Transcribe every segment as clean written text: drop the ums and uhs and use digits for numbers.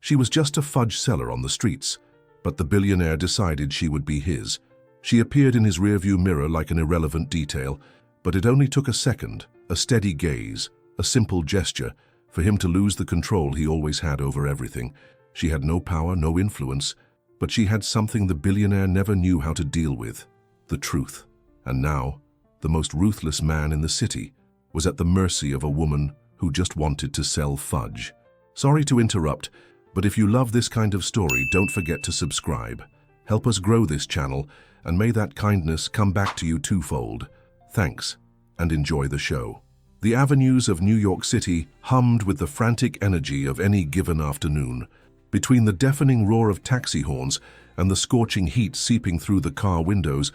She was just a fudge seller on the streets, but the billionaire decided she would be his. She appeared in his rearview mirror like an irrelevant detail, but it only took a second, a steady gaze, a simple gesture, for him to lose the control he always had over everything. She had no power, no influence, but she had something the billionaire never knew how to deal with: the truth. And now, the most ruthless man in the city was at the mercy of a woman who just wanted to sell fudge. Sorry to interrupt, but if you love this kind of story, don't forget to subscribe. Help us grow this channel, and may that kindness come back to you twofold. Thanks, and enjoy the show. The avenues of New York City hummed with the frantic energy of any given afternoon. Between the deafening roar of taxi horns and the scorching heat seeping through the car windows,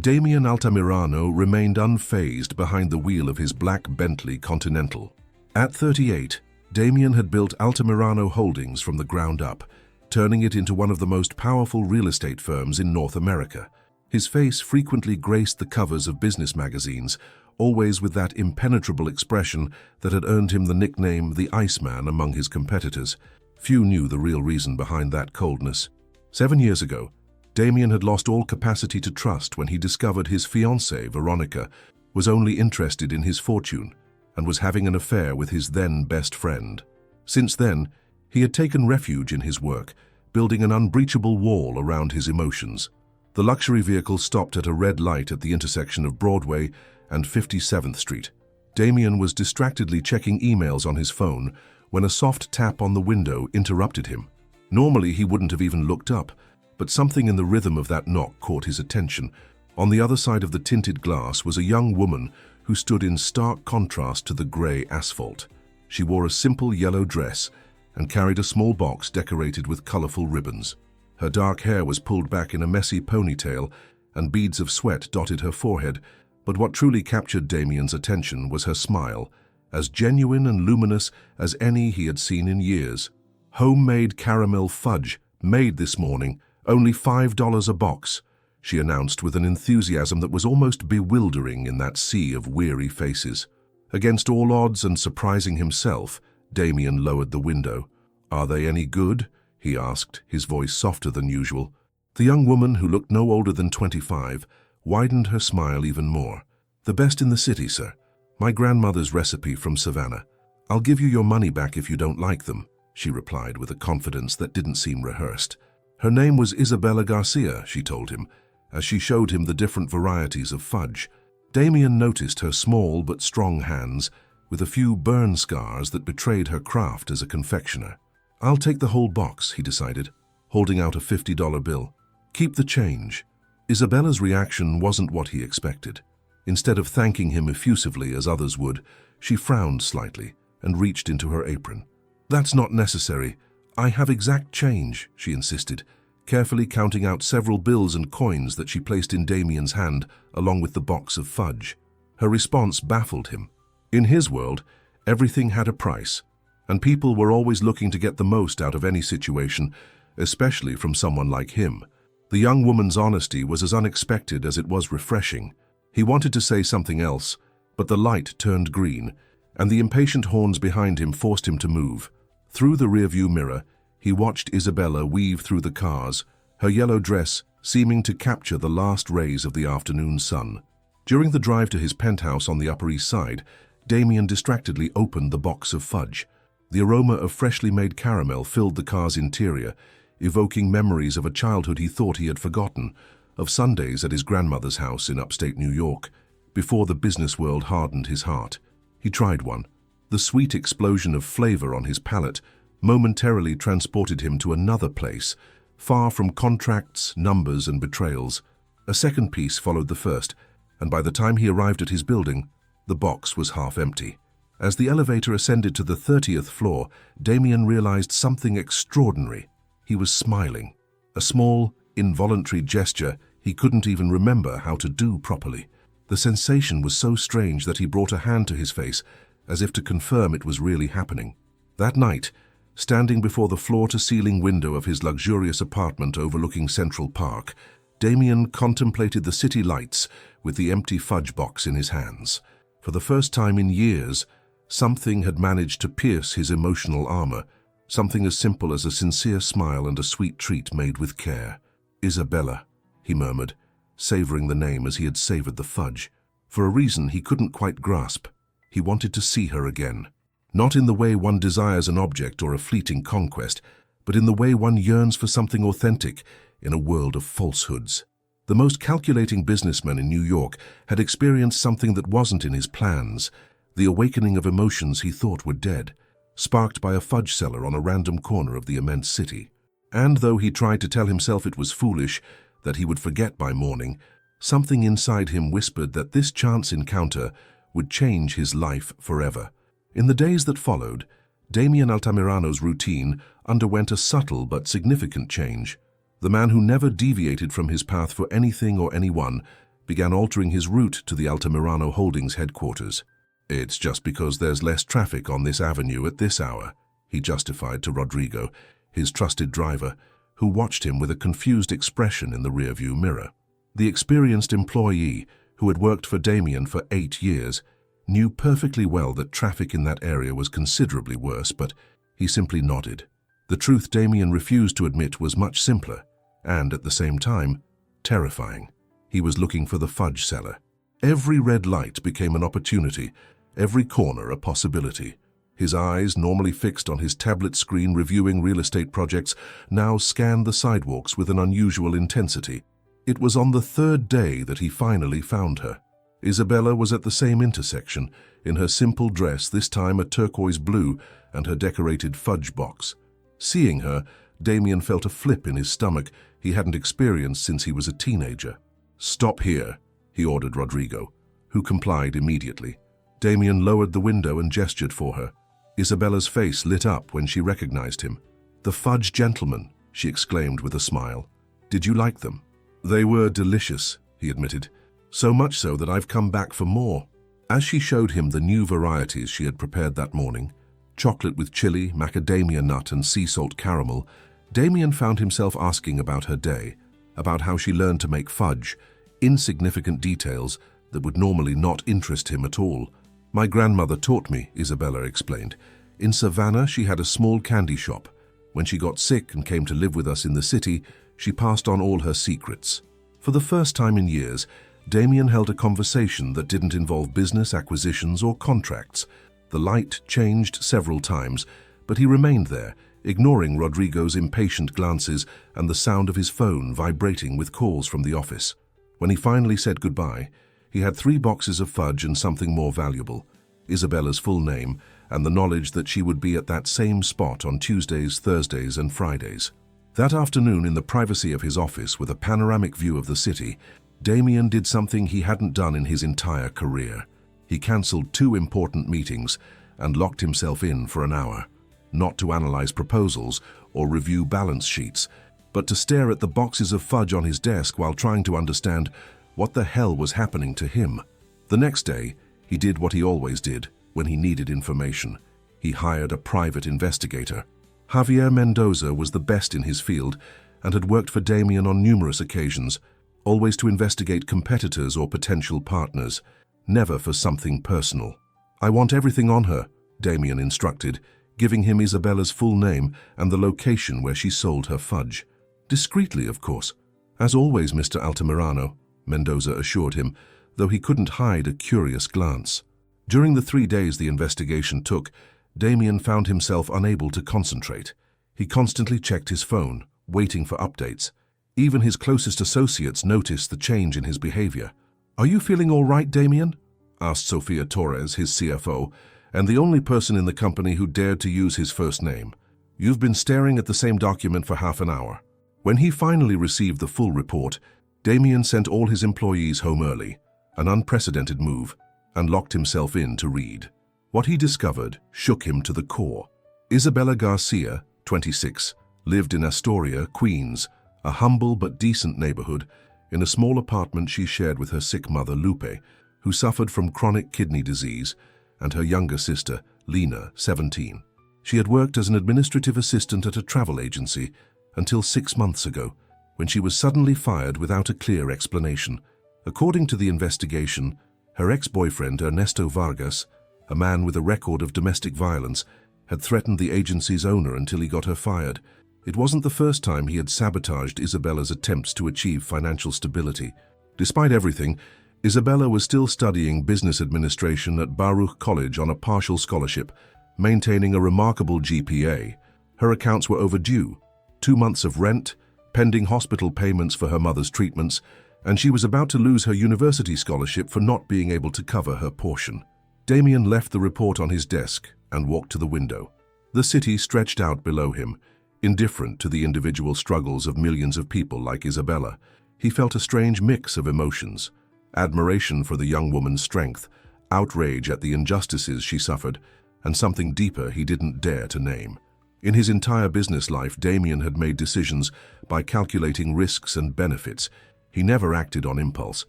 Damian Altamirano remained unfazed behind the wheel of his black Bentley Continental. At 38, Damian had built Altamirano Holdings from the ground up, turning it into one of the most powerful real estate firms in North America. His face frequently graced the covers of business magazines, always with that impenetrable expression that had earned him the nickname the Iceman among his competitors. Few knew the real reason behind that coldness. 7 years ago, Damian had lost all capacity to trust when he discovered his fiancée, Veronica, was only interested in his fortune and was having an affair with his then best friend. Since then, he had taken refuge in his work, building an unbreachable wall around his emotions. The luxury vehicle stopped at a red light at the intersection of Broadway and 57th Street. Damian was distractedly checking emails on his phone when a soft tap on the window interrupted him. Normally, he wouldn't have even looked up, but something in the rhythm of that knock caught his attention. On the other side of the tinted glass was a young woman who stood in stark contrast to the grey asphalt. She wore a simple yellow dress and carried a small box decorated with colourful ribbons. Her dark hair was pulled back in a messy ponytail, and beads of sweat dotted her forehead, but what truly captured Damian's attention was her smile, as genuine and luminous as any he had seen in years. "Homemade caramel fudge, made this morning, only $5 a box," she announced with an enthusiasm that was almost bewildering in that sea of weary faces. Against all odds and surprising himself, Damian lowered the window. "Are they any good?" he asked, his voice softer than usual. The young woman, who looked no older than 25, widened her smile even more. "The best in the city, sir. My grandmother's recipe from Savannah. I'll give you your money back if you don't like them," she replied with a confidence that didn't seem rehearsed. Her name was Isabella Garcia, she told him, as she showed him the different varieties of fudge. Damian noticed her small but strong hands, with a few burn scars that betrayed her craft as a confectioner. "I'll take the whole box," he decided, holding out a $50 bill. "Keep the change." Isabella's reaction wasn't what he expected. Instead of thanking him effusively as others would, she frowned slightly and reached into her apron. "That's not necessary. I have exact change," she insisted, carefully counting out several bills and coins that she placed in Damian's hand along with the box of fudge. Her response baffled him. In his world, everything had a price, and people were always looking to get the most out of any situation, especially from someone like him. The young woman's honesty was as unexpected as it was refreshing. He wanted to say something else, but the light turned green, and the impatient horns behind him forced him to move. Through the rearview mirror, he watched Isabella weave through the cars, her yellow dress seeming to capture the last rays of the afternoon sun. During the drive to his penthouse on the Upper East Side, Damian distractedly opened the box of fudge. The aroma of freshly made caramel filled the car's interior, evoking memories of a childhood he thought he had forgotten, of Sundays at his grandmother's house in upstate New York, before the business world hardened his heart. He tried one. The sweet explosion of flavor on his palate momentarily transported him to another place, far from contracts, numbers, and betrayals. A second piece followed the first, and by the time he arrived at his building, the box was half empty. As the elevator ascended to the 30th floor, Damian realized something extraordinary. He was smiling, a small, involuntary gesture he couldn't even remember how to do properly. The sensation was so strange that he brought a hand to his face, as if to confirm it was really happening. That night, standing before the floor-to-ceiling window of his luxurious apartment overlooking Central Park, Damian contemplated the city lights with the empty fudge box in his hands. For the first time in years, something had managed to pierce his emotional armor, Something as simple as a sincere smile and a sweet treat made with care. "Isabella," he murmured, savoring the name as he had savored the fudge. For a reason he couldn't quite grasp, he wanted to see her again. Not in the way one desires an object or a fleeting conquest, but in the way one yearns for something authentic in a world of falsehoods. The most calculating businessman in New York had experienced something that wasn't in his plans, the awakening of emotions he thought were dead, sparked by a fudge seller on a random corner of the immense city. And though he tried to tell himself it was foolish, that he would forget by morning, something inside him whispered that this chance encounter would change his life forever. In the days that followed, Damien Altamirano's routine underwent a subtle but significant change. The man who never deviated from his path for anything or anyone began altering his route to the Altamirano Holdings headquarters. "It's just because there's less traffic on this avenue at this hour," he justified to Rodrigo, his trusted driver, who watched him with a confused expression in the rearview mirror. The experienced employee, who had worked for Damien for 8 years, knew perfectly well that traffic in that area was considerably worse, but he simply nodded. The truth Damien refused to admit was much simpler, and at the same time, terrifying. He was looking for the fudge seller. Every red light became an opportunity, every corner a possibility. His eyes, normally fixed on his tablet screen reviewing real estate projects, now scanned the sidewalks with an unusual intensity. It was on the 3rd day that he finally found her. Isabella was at the same intersection, in her simple dress, this time a turquoise blue, and her decorated fudge box. Seeing her, Damien felt a flip in his stomach he hadn't experienced since he was a teenager. "Stop here," he ordered Rodrigo, who complied immediately. Damien lowered the window and gestured for her. Isabella's face lit up when she recognized him. "The fudge gentleman," she exclaimed with a smile. "Did you like them?" "They were delicious," he admitted. "So much so that I've come back for more." As she showed him the new varieties she had prepared that morning, chocolate with chili, macadamia nut, and sea salt caramel, Damien found himself asking about her day, about how she learned to make fudge, insignificant details that would normally not interest him at all. "My grandmother taught me," Isabella explained. "In Savannah, she had a small candy shop. When she got sick and came to live with us in the city, she passed on all her secrets." For the first time in years, Damien held a conversation that didn't involve business acquisitions or contracts. The light changed several times, but he remained there, ignoring Rodrigo's impatient glances and the sound of his phone vibrating with calls from the office. When he finally said goodbye, he had 3 boxes of fudge and something more valuable, Isabella's full name, and the knowledge that she would be at that same spot on Tuesdays, Thursdays, and Fridays. That afternoon, in the privacy of his office with a panoramic view of the city, Damien did something he hadn't done in his entire career. He cancelled 2 important meetings and locked himself in for an hour, not to analyze proposals or review balance sheets, but to stare at the boxes of fudge on his desk while trying to understand what the hell was happening to him. The next day, he did what he always did when he needed information. He hired a private investigator. Javier Mendoza was the best in his field and had worked for Damien on numerous occasions, always to investigate competitors or potential partners, never for something personal. "I want everything on her," Damien instructed, giving him Isabella's full name and the location where she sold her fudge. Discreetly, of course. "As always, Mr. Altamirano," Mendoza assured him, though he couldn't hide a curious glance. During the 3 days the investigation took, Damien found himself unable to concentrate. He constantly checked his phone, waiting for updates. Even his closest associates noticed the change in his behavior. "Are you feeling all right, Damien?" asked Sofia Torres, his CFO, and the only person in the company who dared to use his first name. "You've been staring at the same document for half an hour." When he finally received the full report, Damien sent all his employees home early, an unprecedented move, and locked himself in to read. What he discovered shook him to the core. Isabella Garcia, 26, lived in Astoria, Queens, a humble but decent neighborhood, in a small apartment she shared with her sick mother, Lupe, who suffered from chronic kidney disease, and her younger sister, Lena, 17. She had worked as an administrative assistant at a travel agency until 6 months ago, when she was suddenly fired without a clear explanation. According to the investigation, her ex-boyfriend Ernesto Vargas, a man with a record of domestic violence, had threatened the agency's owner until he got her fired. It wasn't the first time he had sabotaged Isabella's attempts to achieve financial stability. Despite everything, Isabella was still studying business administration at Baruch College on a partial scholarship, maintaining a remarkable GPA. Her accounts were overdue, 2 months of rent, pending hospital payments for her mother's treatments, and she was about to lose her university scholarship for not being able to cover her portion. Damien left the report on his desk and walked to the window. The city stretched out below him, indifferent to the individual struggles of millions of people like Isabella. He felt a strange mix of emotions: admiration for the young woman's strength, outrage at the injustices she suffered, and something deeper he didn't dare to name. In his entire business life, Damien had made decisions by calculating risks and benefits. He never acted on impulse.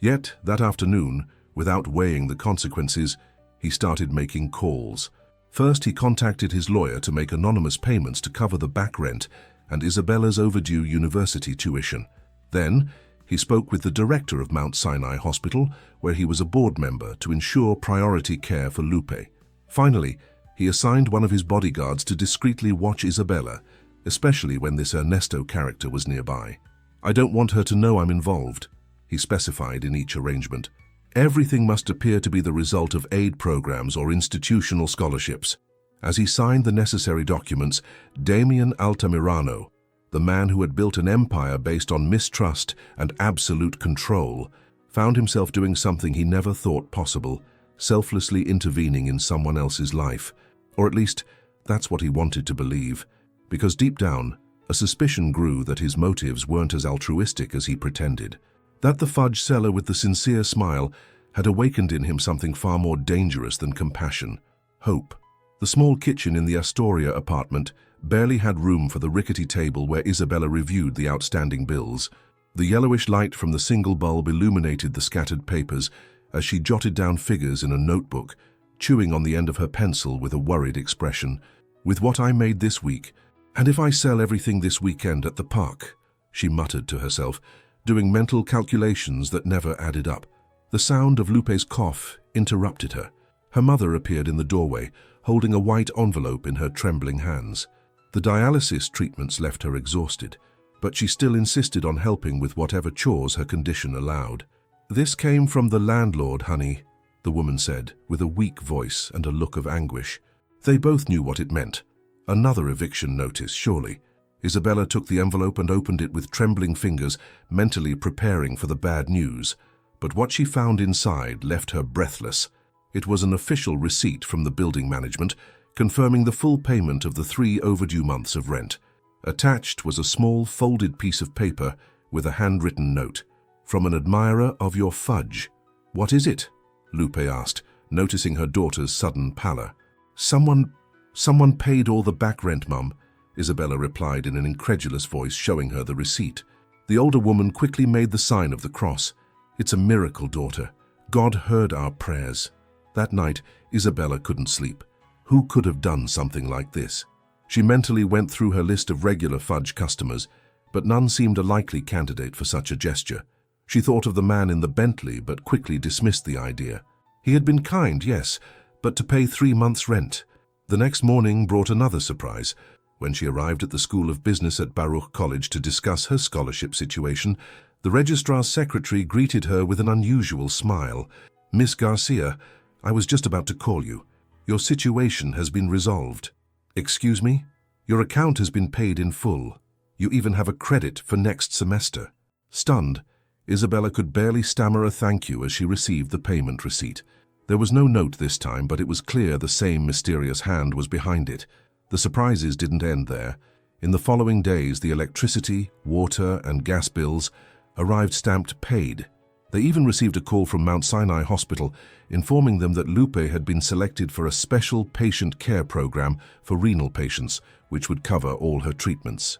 Yet, that afternoon, without weighing the consequences, he started making calls. First, he contacted his lawyer to make anonymous payments to cover the back rent and Isabella's overdue university tuition. Then, he spoke with the director of Mount Sinai Hospital, where he was a board member, to ensure priority care for Lupe. Finally, he assigned one of his bodyguards to discreetly watch Isabella, especially when this Ernesto character was nearby. "I don't want her to know I'm involved," he specified in each arrangement. "Everything must appear to be the result of aid programs or institutional scholarships." As he signed the necessary documents, Damien Altamirano, the man who had built an empire based on mistrust and absolute control, found himself doing something he never thought possible: selflessly intervening in someone else's life. Or at least, that's what he wanted to believe. Because deep down, a suspicion grew that his motives weren't as altruistic as he pretended. That the fudge seller with the sincere smile had awakened in him something far more dangerous than compassion: hope. The small kitchen in the Astoria apartment barely had room for the rickety table where Isabella reviewed the outstanding bills. The yellowish light from the single bulb illuminated the scattered papers as she jotted down figures in a notebook, chewing on the end of her pencil with a worried expression. "With what I made this week, and if I sell everything this weekend at the park," she muttered to herself, doing mental calculations that never added up. The sound of Lupe's cough interrupted her. Her mother appeared in the doorway, holding a white envelope in her trembling hands. The dialysis treatments left her exhausted, but she still insisted on helping with whatever chores her condition allowed. "This came from the landlord, honey," the woman said, with a weak voice and a look of anguish. They both knew what it meant. Another eviction notice, surely. Isabella took the envelope and opened it with trembling fingers, mentally preparing for the bad news. But what she found inside left her breathless. It was an official receipt from the building management, confirming the full payment of the 3 overdue months of rent. Attached was a small folded piece of paper with a handwritten note. "From an admirer of your fudge." "What is it?" Lupe asked, noticing her daughter's sudden pallor. Someone paid all the back rent, Mum," Isabella replied in an incredulous voice, showing her the receipt. The older woman quickly made the sign of the cross. "It's a miracle, daughter. God heard our prayers." That night, Isabella couldn't sleep. Who could have done something like this? She mentally went through her list of regular fudge customers, but none seemed a likely candidate for such a gesture. She thought of the man in the Bentley, but quickly dismissed the idea. He had been kind, yes, but to pay 3 months' rent. The next morning brought another surprise. When she arrived at the School of Business at Baruch College to discuss her scholarship situation, the registrar's secretary greeted her with an unusual smile. "Miss Garcia, I was just about to call you. Your situation has been resolved." "Excuse me? Your account has been paid in full. You even have a credit for next semester." Stunned, Isabella could barely stammer a thank you as she received the payment receipt. There was no note this time, but it was clear the same mysterious hand was behind it. The surprises didn't end there. In the following days, the electricity, water, and gas bills arrived stamped paid. They even received a call from Mount Sinai Hospital informing them that Lupe had been selected for a special patient care program for renal patients, which would cover all her treatments.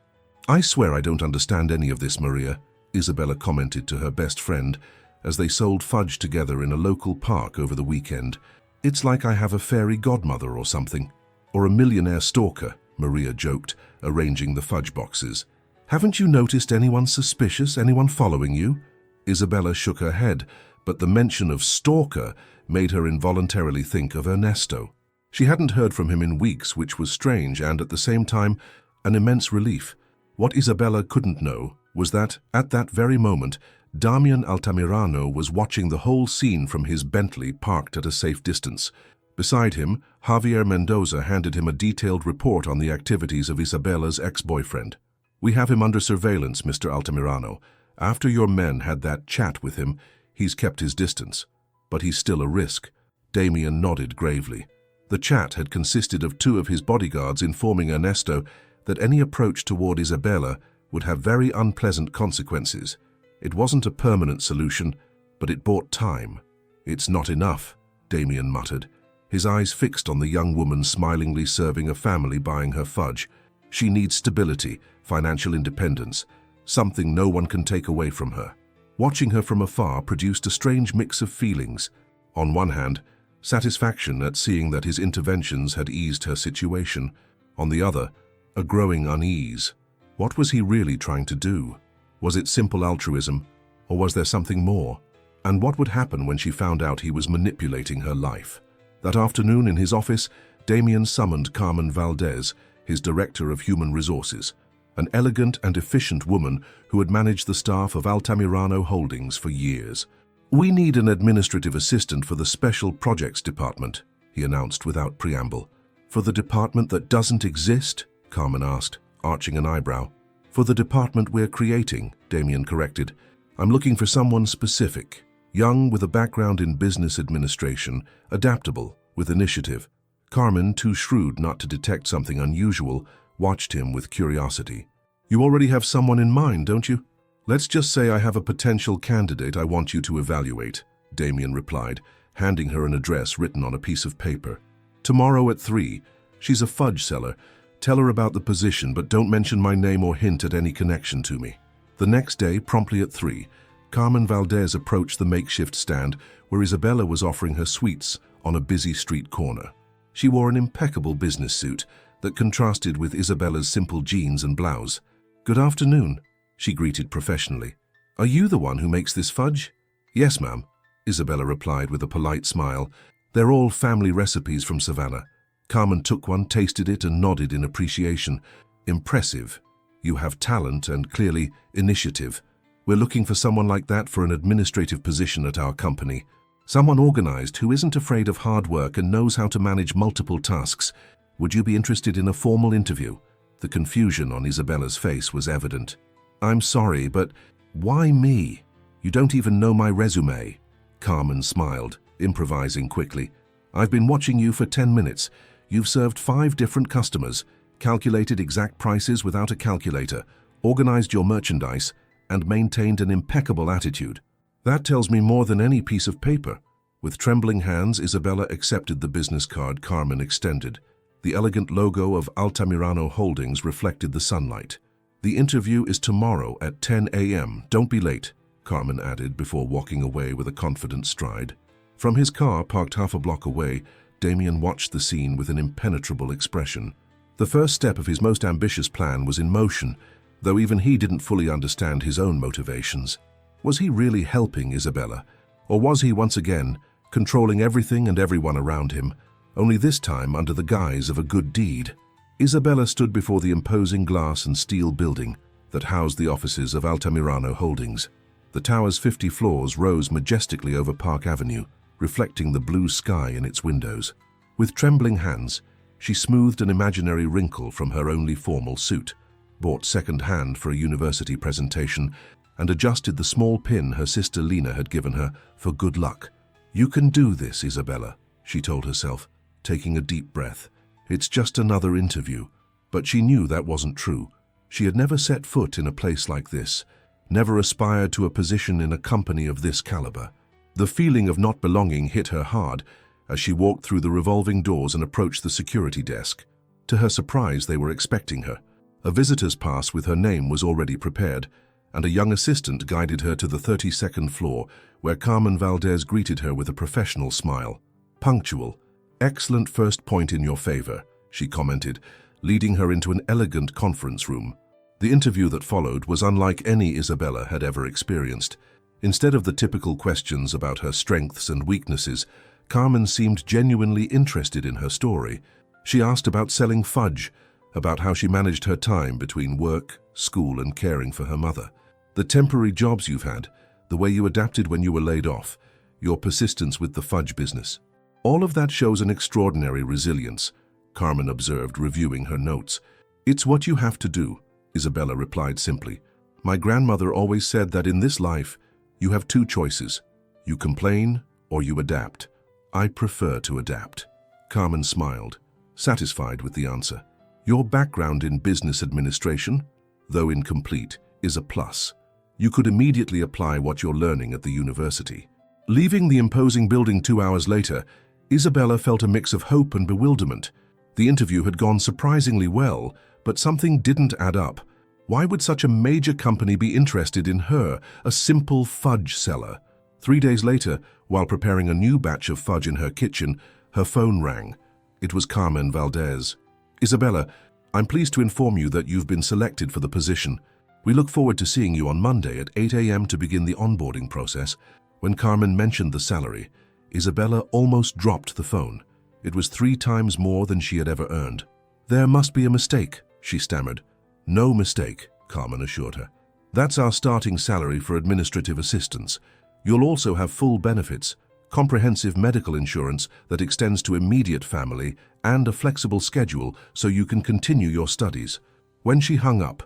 "I swear I don't understand any of this, Maria," Isabella commented to her best friend as they sold fudge together in a local park over the weekend. "It's like I have a fairy godmother or something. Or a millionaire stalker," Maria joked, arranging the fudge boxes. "Haven't you noticed anyone suspicious, anyone following you?" Isabella shook her head, but the mention of stalker made her involuntarily think of Ernesto. She hadn't heard from him in weeks, which was strange and, at the same time, an immense relief. What Isabella couldn't know was that, at that very moment, Damian Altamirano was watching the whole scene from his Bentley parked at a safe distance. Beside him, Javier Mendoza handed him a detailed report on the activities of Isabella's ex-boyfriend. "We have him under surveillance, Mr. Altamirano. After your men had that chat with him, he's kept his distance. But he's still a risk." Damian nodded gravely. The chat had consisted of two of his bodyguards informing Ernesto that any approach toward Isabella would have very unpleasant consequences. It wasn't a permanent solution, but it bought time. "It's not enough," Damian muttered, his eyes fixed on the young woman smilingly serving a family buying her fudge. "She needs stability, financial independence, something no one can take away from her." Watching her from afar produced a strange mix of feelings. On one hand, satisfaction at seeing that his interventions had eased her situation. On the other, a growing unease. What was he really trying to do? Was it simple altruism, or was there something more? And what would happen when she found out he was manipulating her life? That afternoon in his office, Damian summoned Carmen Valdez, his director of human resources, an elegant and efficient woman who had managed the staff of Altamirano Holdings for years. "We need an administrative assistant for the Special Projects Department," he announced without preamble. "For the department that doesn't exist?" Carmen asked, arching an eyebrow. "For the department we're creating," Damian corrected. "I'm looking for someone specific, young with a background in business administration, adaptable, with initiative." Carmen, too shrewd not to detect something unusual, watched him with curiosity. "You already have someone in mind, don't you?" "Let's just say I have a potential candidate I want you to evaluate," Damian replied, handing her an address written on a piece of paper. "Tomorrow at 3. She's a fudge seller. Tell her about the position, but don't mention my name or hint at any connection to me." The next day, promptly at 3, Carmen Valdez approached the makeshift stand where Isabella was offering her sweets on a busy street corner. She wore an impeccable business suit that contrasted with Isabella's simple jeans and blouse. "Good afternoon," she greeted professionally. "Are you the one who makes this fudge?" "Yes, ma'am," Isabella replied with a polite smile. "They're all family recipes from Savannah." Carmen took one, tasted it, and nodded in appreciation. "Impressive. You have talent and, clearly, initiative. We're looking for someone like that for an administrative position at our company. Someone organized who isn't afraid of hard work and knows how to manage multiple tasks. Would you be interested in a formal interview?" The confusion on Isabella's face was evident. "I'm sorry, but why me? You don't even know my resume." Carmen smiled, improvising quickly. "I've been watching you for 10 minutes. You've served 5 different customers, calculated exact prices without a calculator, organized your merchandise, and maintained an impeccable attitude. That tells me more than any piece of paper." With trembling hands, Isabella accepted the business card Carmen extended. The elegant logo of Altamirano Holdings reflected the sunlight. "The interview is tomorrow at 10 a.m. Don't be late," Carmen added before walking away with a confident stride. From his car, parked half a block away, Damian watched the scene with an impenetrable expression. The first step of his most ambitious plan was in motion, though even he didn't fully understand his own motivations. Was he really helping Isabella? Or was he once again controlling everything and everyone around him, only this time under the guise of a good deed? Isabella stood before the imposing glass and steel building that housed the offices of Altamirano Holdings. The tower's 50 floors rose majestically over Park Avenue, reflecting the blue sky in its windows. With trembling hands, she smoothed an imaginary wrinkle from her only formal suit, bought second-hand for a university presentation, and adjusted the small pin her sister Lena had given her for good luck. "You can do this, Isabella," she told herself, taking a deep breath. "It's just another interview." But she knew that wasn't true. She had never set foot in a place like this, never aspired to a position in a company of this caliber. The feeling of not belonging hit her hard as she walked through the revolving doors and approached the security desk. To her surprise, they were expecting her. A visitor's pass with her name was already prepared, and a young assistant guided her to the 32nd floor, where Carmen Valdez greeted her with a professional smile. "Punctual. Excellent first point in your favor," she commented, leading her into an elegant conference room. The interview that followed was unlike any Isabella had ever experienced. Instead of the typical questions about her strengths and weaknesses, Carmen seemed genuinely interested in her story. She asked about selling fudge, about how she managed her time between work, school, and caring for her mother. The temporary jobs you've had, the way you adapted when you were laid off, your persistence with the fudge business. All of that shows an extraordinary resilience, Carmen observed, reviewing her notes. It's what you have to do, Isabella replied simply. My grandmother always said that in this life, you have two choices. You complain or you adapt. I prefer to adapt. Carmen smiled, satisfied with the answer. Your background in business administration, though incomplete, is a plus. You could immediately apply what you're learning at the university. Leaving the imposing building 2 hours later, Isabella felt a mix of hope and bewilderment. The interview had gone surprisingly well, but something didn't add up. Why would such a major company be interested in her, a simple fudge seller? 3 days later, while preparing a new batch of fudge in her kitchen, her phone rang. It was Carmen Valdez. Isabella, I'm pleased to inform you that you've been selected for the position. We look forward to seeing you on Monday at 8 a.m. to begin the onboarding process. When Carmen mentioned the salary, Isabella almost dropped the phone. It was 3 times more than she had ever earned. There must be a mistake, she stammered. No mistake, Carmen assured her. That's our starting salary for administrative assistants. You'll also have full benefits, comprehensive medical insurance that extends to immediate family, and a flexible schedule so you can continue your studies. When she hung up,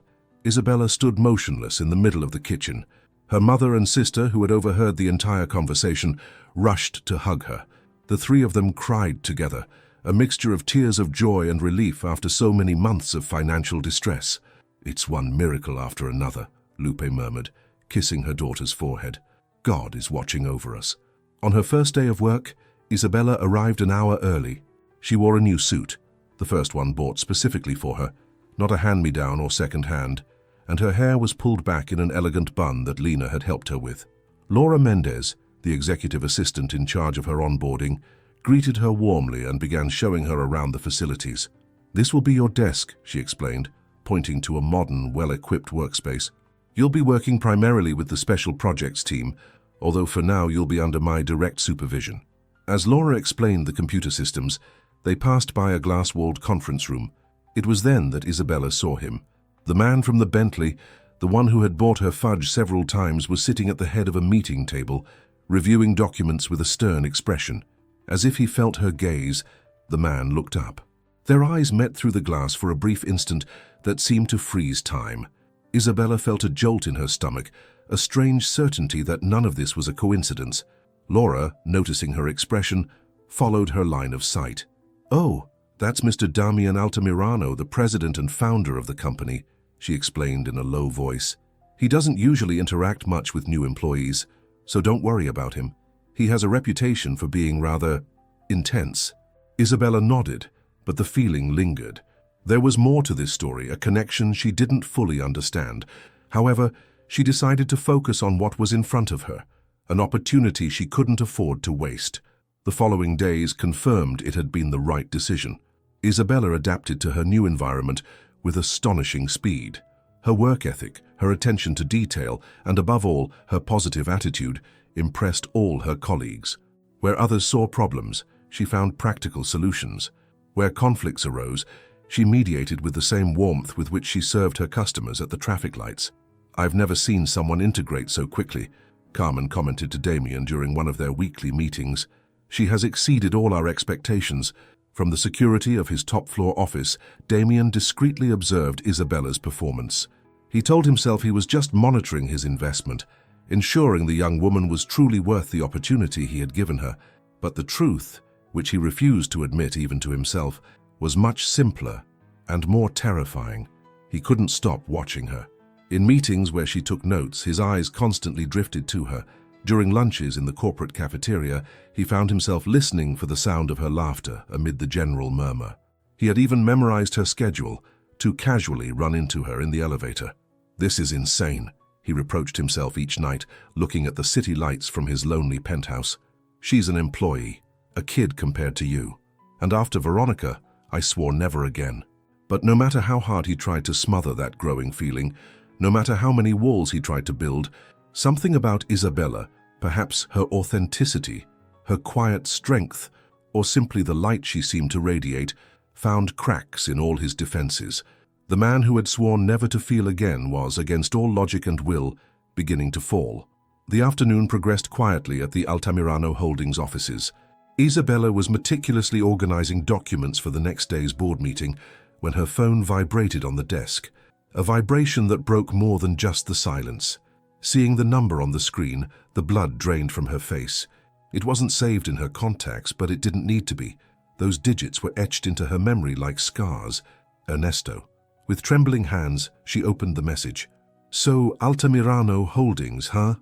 Isabella stood motionless in the middle of the kitchen. Her mother and sister, who had overheard the entire conversation, rushed to hug her. The 3 of them cried together, a mixture of tears of joy and relief after so many months of financial distress. It's one miracle after another, Lupe murmured, kissing her daughter's forehead. God is watching over us. On her first day of work, Isabella arrived an hour early. She wore a new suit, the first one bought specifically for her, not a hand-me-down or second-hand, and her hair was pulled back in an elegant bun that Lena had helped her with. Laura Mendez, the executive assistant in charge of her onboarding, greeted her warmly and began showing her around the facilities. This will be your desk, she explained, pointing to a modern, well-equipped workspace. You'll be working primarily with the special projects team, although for now you'll be under my direct supervision. As Laura explained the computer systems, they passed by a glass-walled conference room. It was then that Isabella saw him. The man from the Bentley, the one who had bought her fudge several times, was sitting at the head of a meeting table, reviewing documents with a stern expression. As if he felt her gaze, the man looked up. Their eyes met through the glass for a brief instant that seemed to freeze time. Isabella felt a jolt in her stomach, a strange certainty that none of this was a coincidence. Laura, noticing her expression, followed her line of sight. Oh, that's Mr. Damian Altamirano, the president and founder of the company, she explained in a low voice. He doesn't usually interact much with new employees, so don't worry about him. He has a reputation for being rather intense. Isabella nodded, but the feeling lingered. There was more to this story, a connection she didn't fully understand. However, she decided to focus on what was in front of her, an opportunity she couldn't afford to waste. The following days confirmed it had been the right decision. Isabella adapted to her new environment with astonishing speed. Her work ethic, her attention to detail, and above all, her positive attitude impressed all her colleagues. Where others saw problems, she found practical solutions. Where conflicts arose, she mediated with the same warmth with which she served her customers at the traffic lights. I've never seen someone integrate so quickly, Carmen commented to Damien during one of their weekly meetings. She has exceeded all our expectations. From the security of his top-floor office, Damien discreetly observed Isabella's performance. He told himself he was just monitoring his investment, ensuring the young woman was truly worth the opportunity he had given her. But the truth, which he refused to admit even to himself, was much simpler and more terrifying. He couldn't stop watching her. In meetings where she took notes, his eyes constantly drifted to her. During lunches in the corporate cafeteria, he found himself listening for the sound of her laughter amid the general murmur. He had even memorized her schedule, to casually run into her in the elevator. This is insane, he reproached himself each night, looking at the city lights from his lonely penthouse. She's an employee, a kid compared to you. And after Veronica, I swore never again. But no matter how hard he tried to smother that growing feeling, no matter how many walls he tried to build, something about Isabella, perhaps her authenticity, Her quiet strength, or simply the light she seemed to radiate, found cracks in all his defenses. The man who had sworn never to feel again was, against all logic and will, beginning to fall. The afternoon progressed quietly at the Altamirano Holdings offices. Isabella was meticulously organizing documents for the next day's board meeting when her phone vibrated on the desk, a vibration that broke more than just the silence. Seeing the number on the screen, the blood drained from her face. It wasn't saved in her contacts, but it didn't need to be. Those digits were etched into her memory like scars. Ernesto. With trembling hands, she opened the message. "So, Altamirano Holdings, huh?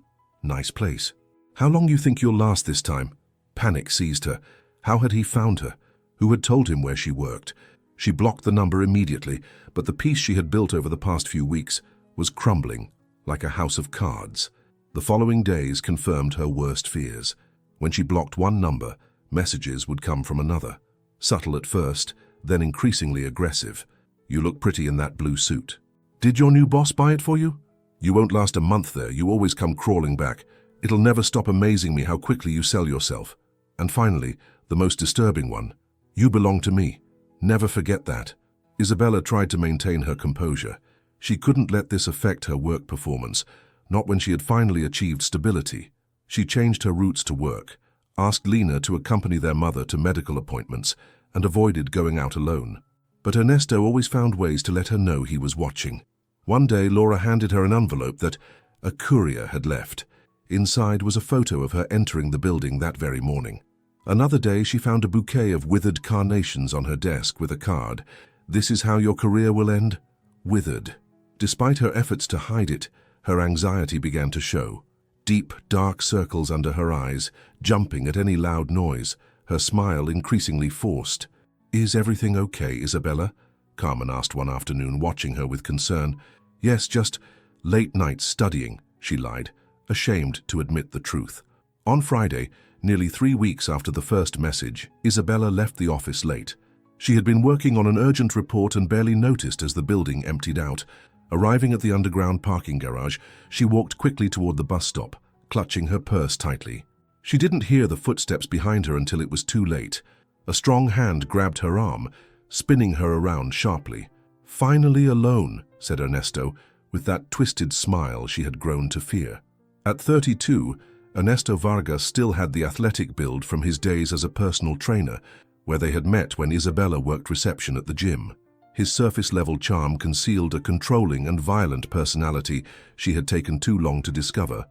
Nice place. How long you think you'll last this time?" Panic seized her. How had he found her? Who had told him where she worked? She blocked the number immediately, but the peace she had built over the past few weeks was crumbling like a house of cards. The following days confirmed her worst fears. When she blocked one number, messages would come from another. Subtle at first, then increasingly aggressive. "You look pretty in that blue suit. Did your new boss buy it for you? You won't last a month there, you always come crawling back. It'll never stop amazing me how quickly you sell yourself." And finally, the most disturbing one, "You belong to me. Never forget that." Isabella tried to maintain her composure. She couldn't let this affect her work performance, not when she had finally achieved stability. She changed her routes to work, asked Lena to accompany their mother to medical appointments, and avoided going out alone. But Ernesto always found ways to let her know he was watching. One day, Laura handed her an envelope that a courier had left. Inside was a photo of her entering the building that very morning. Another day, she found a bouquet of withered carnations on her desk with a card. "This is how your career will end? Withered." Despite her efforts to hide it, her anxiety began to show. Deep, dark circles under her eyes, jumping at any loud noise, her smile increasingly forced. "Is everything okay, Isabella?" Carmen asked one afternoon, watching her with concern. "Yes, just late nights studying," she lied, ashamed to admit the truth. On Friday, nearly 3 weeks after the first message, Isabella left the office late. She had been working on an urgent report and barely noticed as the building emptied out. Arriving at the underground parking garage, she walked quickly toward the bus stop, clutching her purse tightly. She didn't hear the footsteps behind her until it was too late. A strong hand grabbed her arm, spinning her around sharply. "Finally alone," said Ernesto, with that twisted smile she had grown to fear. At 32, Ernesto Vargas still had the athletic build from his days as a personal trainer, where they had met when Isabella worked reception at the gym. His surface-level charm concealed a controlling and violent personality she had taken too long to discover.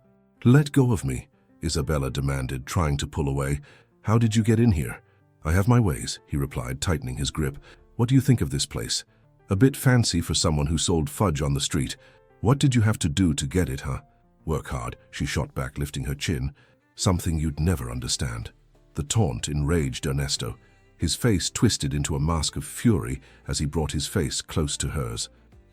"Let go of me," Isabella demanded, trying to pull away. "How did you get in here?" "I have my ways," he replied, tightening his grip. "What do you think of this place? A bit fancy for someone who sold fudge on the street. What did you have to do to get it, huh?" "Work hard," she shot back, lifting her chin. "Something you'd never understand." The taunt enraged Ernesto. His face twisted into a mask of fury as he brought his face close to hers.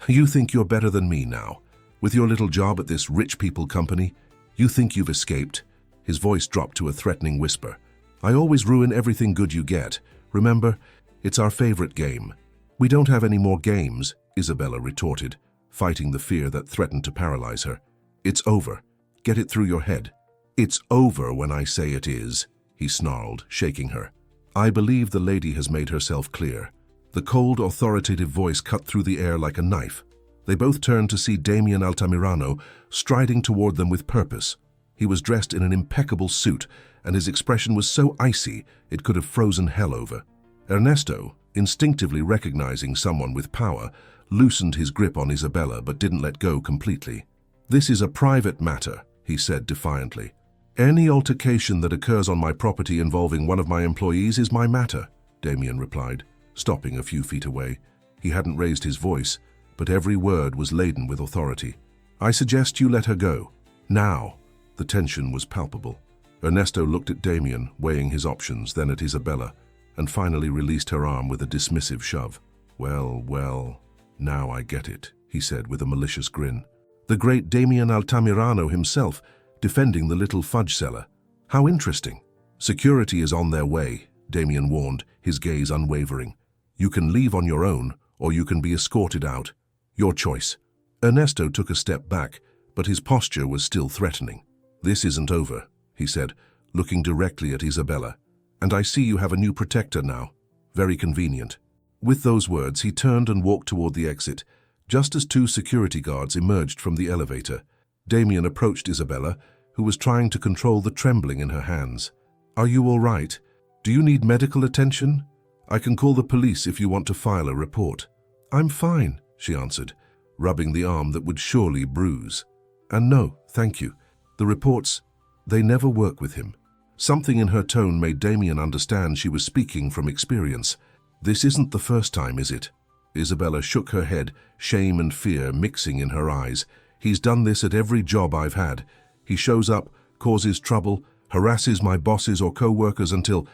"You think you're better than me now? With your little job at this rich people company? You think you've escaped?" His voice dropped to a threatening whisper. "I always ruin everything good you get. Remember, it's our favorite game." "We don't have any more games," Isabella retorted, fighting the fear that threatened to paralyze her. "It's over. Get it through your head." "It's over when I say it is," he snarled, shaking her. "I believe the lady has made herself clear." The cold, authoritative voice cut through the air like a knife. They both turned to see Damian Altamirano striding toward them with purpose. He was dressed in an impeccable suit, and his expression was so icy it could have frozen hell over. Ernesto, instinctively recognizing someone with power, loosened his grip on Isabella but didn't let go completely. "This is a private matter," he said defiantly. "Any altercation that occurs on my property involving one of my employees is my matter," Damian replied, stopping a few feet away. He hadn't raised his voice, but every word was laden with authority. "I suggest you let her go. Now." The tension was palpable. Ernesto looked at Damian, weighing his options, then at Isabella, and finally released her arm with a dismissive shove. Well, now I get it," he said with a malicious grin. "The great Damian Altamirano himself, defending the little fudge seller. How interesting." "Security is on their way," Damian warned, his gaze unwavering. "You can leave on your own, or you can be escorted out. Your choice." Ernesto took a step back, but his posture was still threatening. "This isn't over," he said, looking directly at Isabella. "And I see you have a new protector now. Very convenient." With those words, he turned and walked toward the exit, just as two security guards emerged from the elevator. Damien approached Isabella, who was trying to control the trembling in her hands. "Are you all right? Do you need medical attention? I can call the police if you want to file a report." "I'm fine," she answered, rubbing the arm that would surely bruise. "And no, thank you. The reports, they never work with him." Something in her tone made Damien understand she was speaking from experience. "This isn't the first time, is it?" Isabella shook her head, shame and fear mixing in her eyes. "He's done this at every job I've had. He shows up, causes trouble, harasses my bosses or co-workers until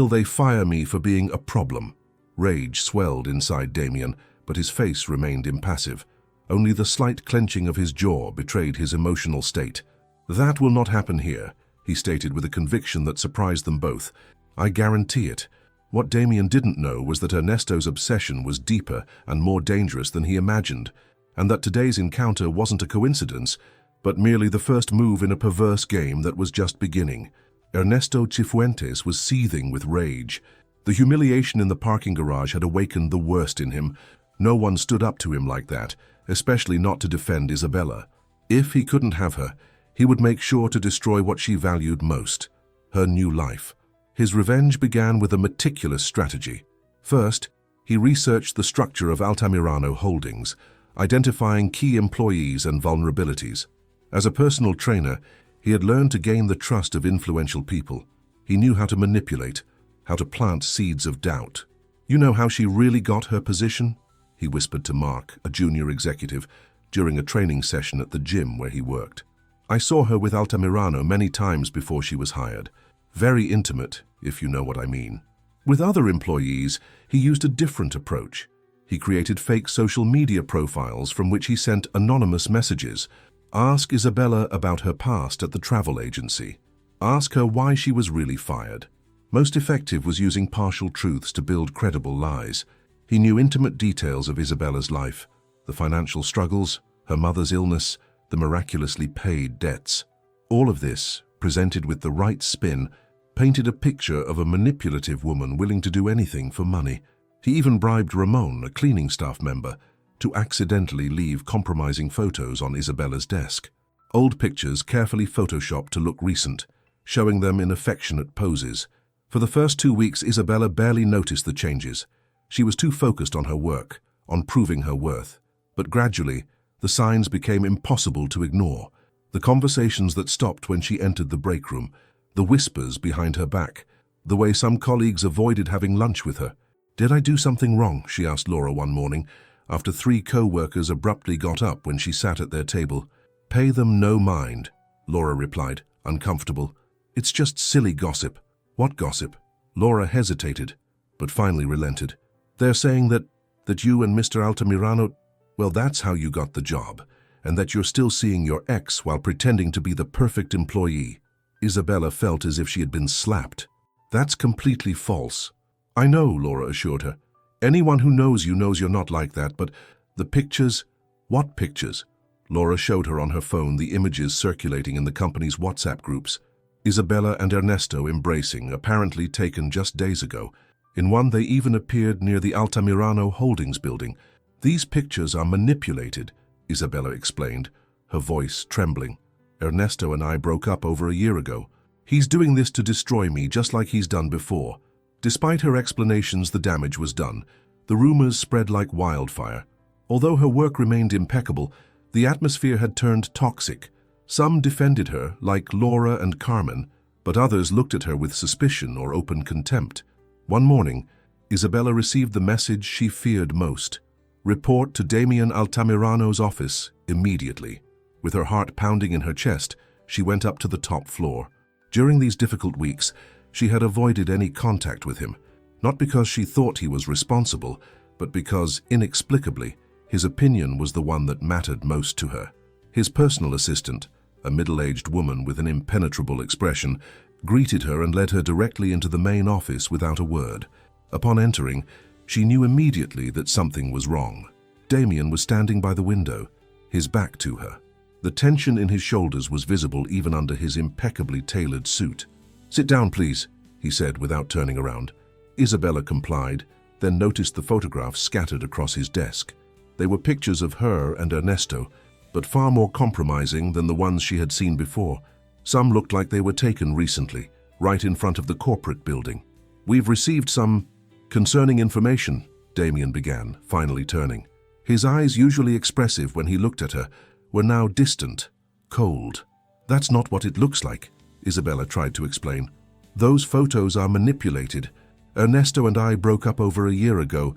they fire me for being a problem." Rage swelled inside Damien, but his face remained impassive. Only the slight clenching of his jaw betrayed his emotional state. "That will not happen here," he stated with a conviction that surprised them both. "I guarantee it." What Damien didn't know was that Ernesto's obsession was deeper and more dangerous than he imagined, and that today's encounter wasn't a coincidence, but merely the first move in a perverse game that was just beginning. Ernesto Cifuentes was seething with rage. The humiliation in the parking garage had awakened the worst in him. No one stood up to him like that, especially not to defend Isabella. If he couldn't have her, he would make sure to destroy what she valued most, her new life. His revenge began with a meticulous strategy. First, he researched the structure of Altamirano Holdings, identifying key employees and vulnerabilities. As a personal trainer, he had learned to gain the trust of influential people. He knew how to manipulate, how to plant seeds of doubt. "You know how she really got her position?" he whispered to Mark, a junior executive, during a training session at the gym where he worked. "I saw her with Altamirano many times before she was hired. Very intimate, if you know what I mean." With other employees, he used a different approach. He created fake social media profiles from which he sent anonymous messages. Ask Isabella about her past at the travel agency. Ask her why she was really fired. Most effective was using partial truths to build credible lies. He knew intimate details of Isabella's life, the financial struggles, her mother's illness, the miraculously paid debts. All of this, presented with the right spin, painted a picture of a manipulative woman willing to do anything for money. He even bribed Ramon, a cleaning staff member, to accidentally leave compromising photos on Isabella's desk. Old pictures carefully photoshopped to look recent, showing them in affectionate poses. For the first 2 weeks, Isabella barely noticed the changes. She was too focused on her work, on proving her worth. But gradually, the signs became impossible to ignore. The conversations that stopped when she entered the break room, the whispers behind her back, the way some colleagues avoided having lunch with her. "Did I do something wrong?" she asked Laura one morning, after 3 co-workers abruptly got up when she sat at their table. "Pay them no mind," Laura replied, uncomfortable. "It's just silly gossip." "What gossip?" Laura hesitated, but finally relented. "They're saying that you and Mr. Altamirano, well, that's how you got the job, and that you're still seeing your ex while pretending to be the perfect employee." Isabella felt as if she had been slapped. "That's completely false." "I know," Laura assured her. "Anyone who knows you knows you're not like that, but the pictures—" "What pictures?" Laura showed her on her phone the images circulating in the company's WhatsApp groups. Isabella and Ernesto embracing, apparently taken just days ago. In one, they even appeared near the Altamirano Holdings building. "These pictures are manipulated," Isabella explained, her voice trembling. "Ernesto and I broke up over a year ago. He's doing this to destroy me just like he's done before." Despite her explanations, the damage was done. The rumors spread like wildfire. Although her work remained impeccable, the atmosphere had turned toxic. Some defended her, like Laura and Carmen, but others looked at her with suspicion or open contempt. One morning, Isabella received the message she feared most. "Report to Damien Altamirano's office immediately." With her heart pounding in her chest, she went up to the top floor. During these difficult weeks, she had avoided any contact with him, not because she thought he was responsible, but because, inexplicably, his opinion was the one that mattered most to her. His personal assistant, a middle-aged woman with an impenetrable expression, greeted her and led her directly into the main office without a word. Upon entering, she knew immediately that something was wrong. Damien was standing by the window, his back to her. The tension in his shoulders was visible even under his impeccably tailored suit. "Sit down, please," he said without turning around. Isabella complied, then noticed the photographs scattered across his desk. They were pictures of her and Ernesto, but far more compromising than the ones she had seen before. Some looked like they were taken recently, right in front of the corporate building. "We've received some concerning information," Damien began, finally turning. His eyes, usually expressive when he looked at her, were now distant, cold. "That's not what it looks like," Isabella tried to explain. "Those photos are manipulated. Ernesto and I broke up over a year ago.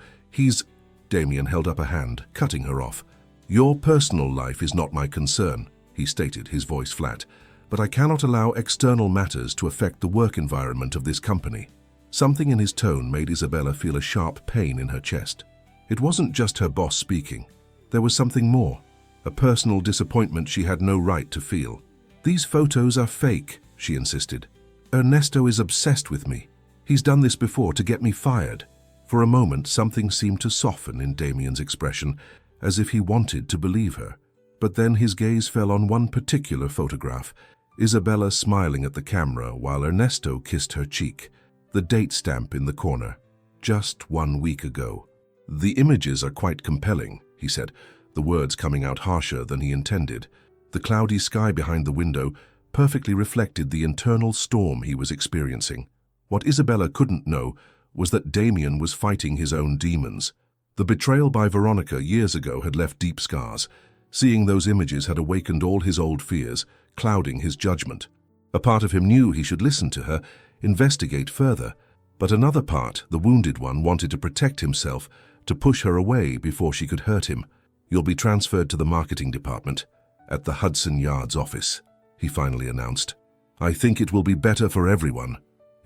Damien held up a hand, cutting her off. "Your personal life is not my concern," he stated, his voice flat, "but I cannot allow external matters to affect the work environment of this company." Something in his tone made Isabella feel a sharp pain in her chest. It wasn't just her boss speaking. There was something more, a personal disappointment she had no right to feel. "These photos are fake," she insisted. "Ernesto is obsessed with me. He's done this before to get me fired." For a moment, something seemed to soften in Damien's expression, as if he wanted to believe her. But then his gaze fell on one particular photograph, Isabella smiling at the camera while Ernesto kissed her cheek, the date stamp in the corner. "Just 1 week ago." "The images are quite compelling," he said, the words coming out harsher than he intended. The cloudy sky behind the window perfectly reflected the internal storm he was experiencing. What Isabella couldn't know was that Damien was fighting his own demons. The betrayal by Veronica years ago had left deep scars. Seeing those images had awakened all his old fears, clouding his judgment. A part of him knew he should listen to her, investigate further, but another part, the wounded one, wanted to protect himself, to push her away before she could hurt him. "You'll be transferred to the marketing department, at the Hudson Yards office," he finally announced. "I think it will be better for everyone."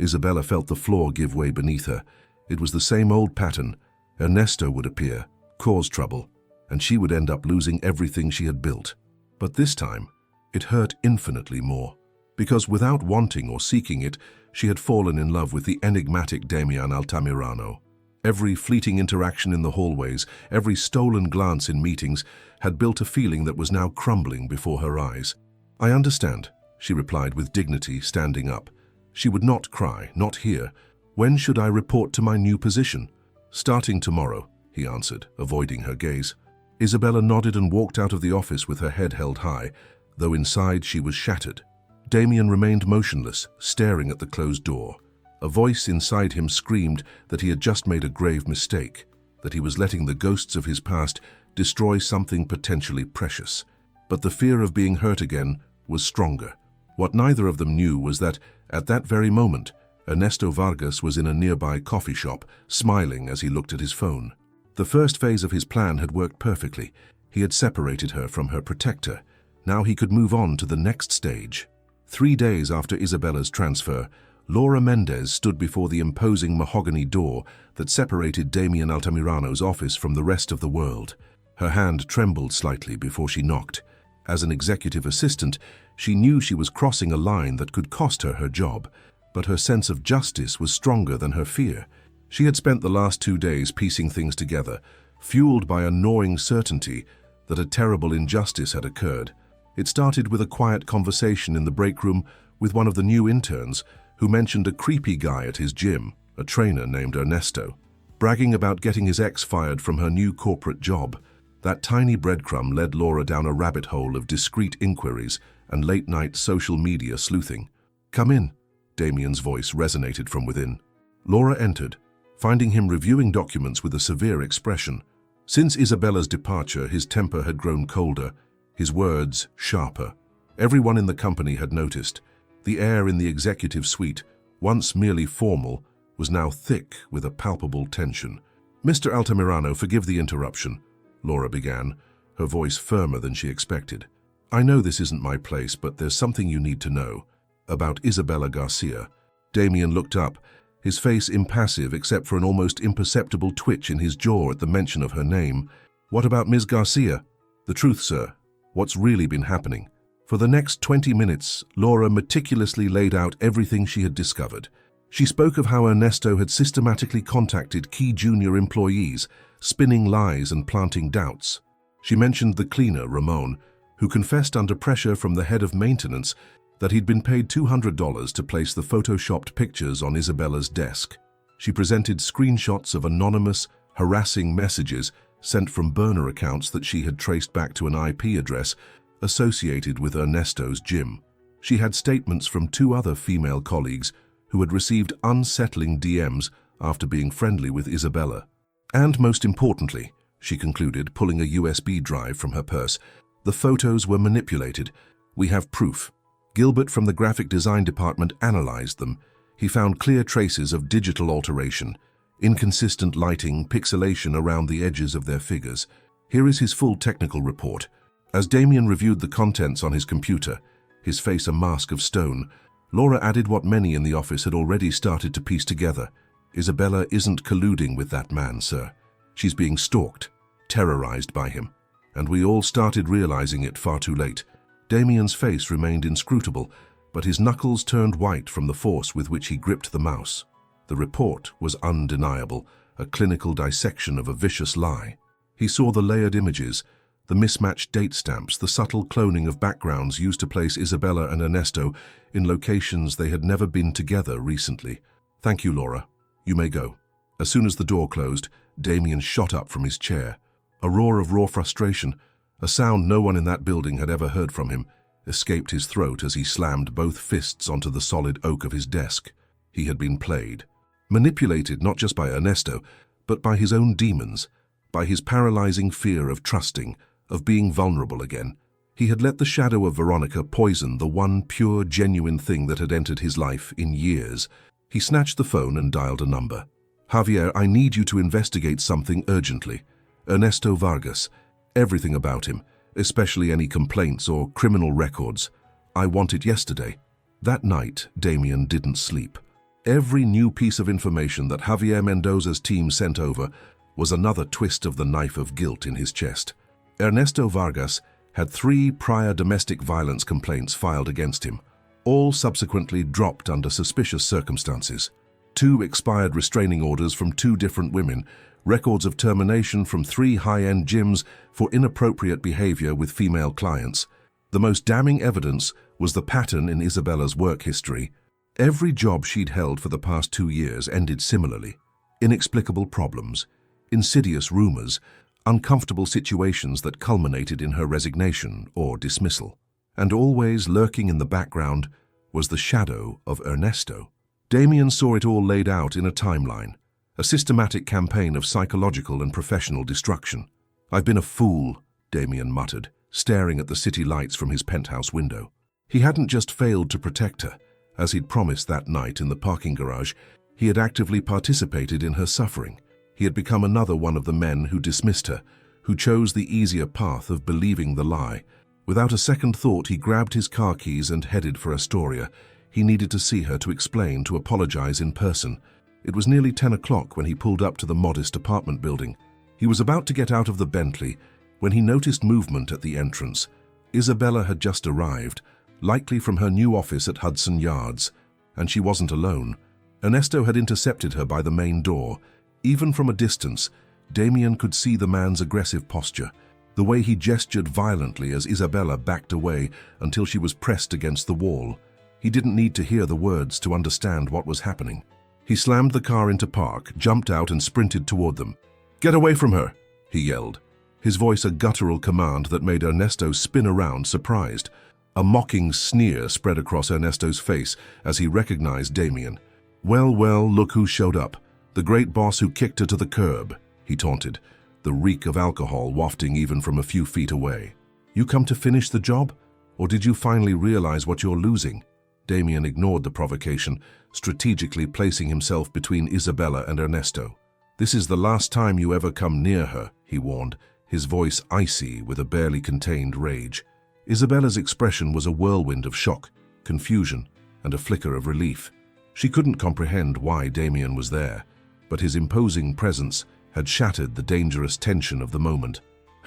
Isabella felt the floor give way beneath her. It was the same old pattern. Ernesto would appear, cause trouble, and she would end up losing everything she had built. But this time, it hurt infinitely more, because without wanting or seeking it, she had fallen in love with the enigmatic Damien Altamirano. Every fleeting interaction in the hallways, every stolen glance in meetings, had built a feeling that was now crumbling before her eyes. "I understand," she replied with dignity, standing up. She would not cry, not here. "When should I report to my new position?" "Starting tomorrow," he answered, avoiding her gaze. Isabella nodded and walked out of the office with her head held high, though inside she was shattered. Damien remained motionless, staring at the closed door. A voice inside him screamed that he had just made a grave mistake, that he was letting the ghosts of his past destroy something potentially precious. But the fear of being hurt again was stronger. What neither of them knew was that, at that very moment, Ernesto Vargas was in a nearby coffee shop, smiling as he looked at his phone. The first phase of his plan had worked perfectly. He had separated her from her protector. Now he could move on to the next stage. 3 days after Isabella's transfer, Laura Mendez stood before the imposing mahogany door that separated Damien Altamirano's office from the rest of the world. Her hand trembled slightly before she knocked. As an executive assistant, she knew she was crossing a line that could cost her her job, but her sense of justice was stronger than her fear. She had spent the last 2 days piecing things together, fueled by a gnawing certainty that a terrible injustice had occurred. It started with a quiet conversation in the break room with one of the new interns, who mentioned a creepy guy at his gym, a trainer named Ernesto, bragging about getting his ex fired from her new corporate job. That tiny breadcrumb led Laura down a rabbit hole of discreet inquiries and late-night social media sleuthing. "Come in," Damien's voice resonated from within. Laura entered, finding him reviewing documents with a severe expression. Since Isabella's departure, his temper had grown colder, his words sharper. Everyone in the company had noticed. The air in the executive suite, once merely formal, was now thick with a palpable tension. "Mr. Altamirano, forgive the interruption," Laura began, her voice firmer than she expected. "I know this isn't my place, but there's something you need to know. About Isabella Garcia." Damien looked up, his face impassive except for an almost imperceptible twitch in his jaw at the mention of her name. "What about Ms. Garcia?" "The truth, sir. What's really been happening." For the next 20 minutes, Laura meticulously laid out everything she had discovered. She spoke of how Ernesto had systematically contacted key junior employees, spinning lies and planting doubts. She mentioned the cleaner, Ramon, who confessed under pressure from the head of maintenance that he'd been paid $200 to place the photoshopped pictures on Isabella's desk. She presented screenshots of anonymous, harassing messages sent from burner accounts that she had traced back to an IP address associated with Ernesto's gym. She had statements from 2 other female colleagues who had received unsettling DMs after being friendly with Isabella. And most importantly, she concluded, pulling a USB drive from her purse, the photos were manipulated. We have proof. Gilbert from the graphic design department analyzed them. He found clear traces of digital alteration, inconsistent lighting, pixelation around the edges of their figures. Here is his full technical report. As Damien reviewed the contents on his computer, his face a mask of stone, Laura added what many in the office had already started to piece together. Isabella isn't colluding with that man, sir. She's being stalked, terrorized by him. And we all started realizing it far too late. Damien's face remained inscrutable, but his knuckles turned white from the force with which he gripped the mouse. The report was undeniable, a clinical dissection of a vicious lie. He saw the layered images, the mismatched date stamps, the subtle cloning of backgrounds used to place Isabella and Ernesto in locations they had never been together recently. Thank you, Laura. You may go. As soon as the door closed, Damien shot up from his chair. A roar of raw frustration, a sound no one in that building had ever heard from him, escaped his throat as he slammed both fists onto the solid oak of his desk. He had been played. Manipulated not just by Ernesto, but by his own demons, by his paralyzing fear of trusting, of being vulnerable again. He had let the shadow of Veronica poison the one pure, genuine thing that had entered his life in years. He snatched the phone and dialed a number. Javier, I need you to investigate something urgently. Ernesto Vargas. Everything about him, especially any complaints or criminal records. I want it yesterday. That night, Damien didn't sleep. Every new piece of information that Javier Mendoza's team sent over was another twist of the knife of guilt in his chest. Ernesto Vargas had 3 prior domestic violence complaints filed against him, all subsequently dropped under suspicious circumstances. 2 expired restraining orders from 2 different women, records of termination from 3 high-end gyms for inappropriate behavior with female clients. The most damning evidence was the pattern in Isabella's work history. Every job she'd held for the past 2 years ended similarly. Inexplicable problems, insidious rumors, uncomfortable situations that culminated in her resignation or dismissal. And always lurking in the background was the shadow of Ernesto. Damien saw it all laid out in a timeline, a systematic campaign of psychological and professional destruction. I've been a fool, Damien muttered, staring at the city lights from his penthouse window. He hadn't just failed to protect her. As he'd promised that night in the parking garage, he had actively participated in her suffering. He had become another one of the men who dismissed her, who chose the easier path of believing the lie. Without a second thought, he grabbed his car keys and headed for Astoria. He needed to see her, to explain, to apologize in person. It was nearly 10 o'clock when he pulled up to the modest apartment building. He was about to get out of the Bentley when he noticed movement at the entrance. Isabella had just arrived, likely from her new office at Hudson Yards, and she wasn't alone. Ernesto had intercepted her by the main door. Even from a distance, Damien could see the man's aggressive posture, the way he gestured violently as Isabella backed away until she was pressed against the wall. He didn't need to hear the words to understand what was happening. He slammed the car into park, jumped out and sprinted toward them. "Get away from her!" he yelled, his voice a guttural command that made Ernesto spin around, surprised. A mocking sneer spread across Ernesto's face as he recognized Damien. Well, look who showed up. The great boss who kicked her to the curb," he taunted, the reek of alcohol wafting even from a few feet away. "You come to finish the job? Or did you finally realize what you're losing?" Damien ignored the provocation, strategically placing himself between Isabella and Ernesto. "This is the last time you ever come near her," he warned, his voice icy with a barely contained rage. Isabella's expression was a whirlwind of shock, confusion, and a flicker of relief. She couldn't comprehend why Damien was there, but his imposing presence had shattered the dangerous tension of the moment.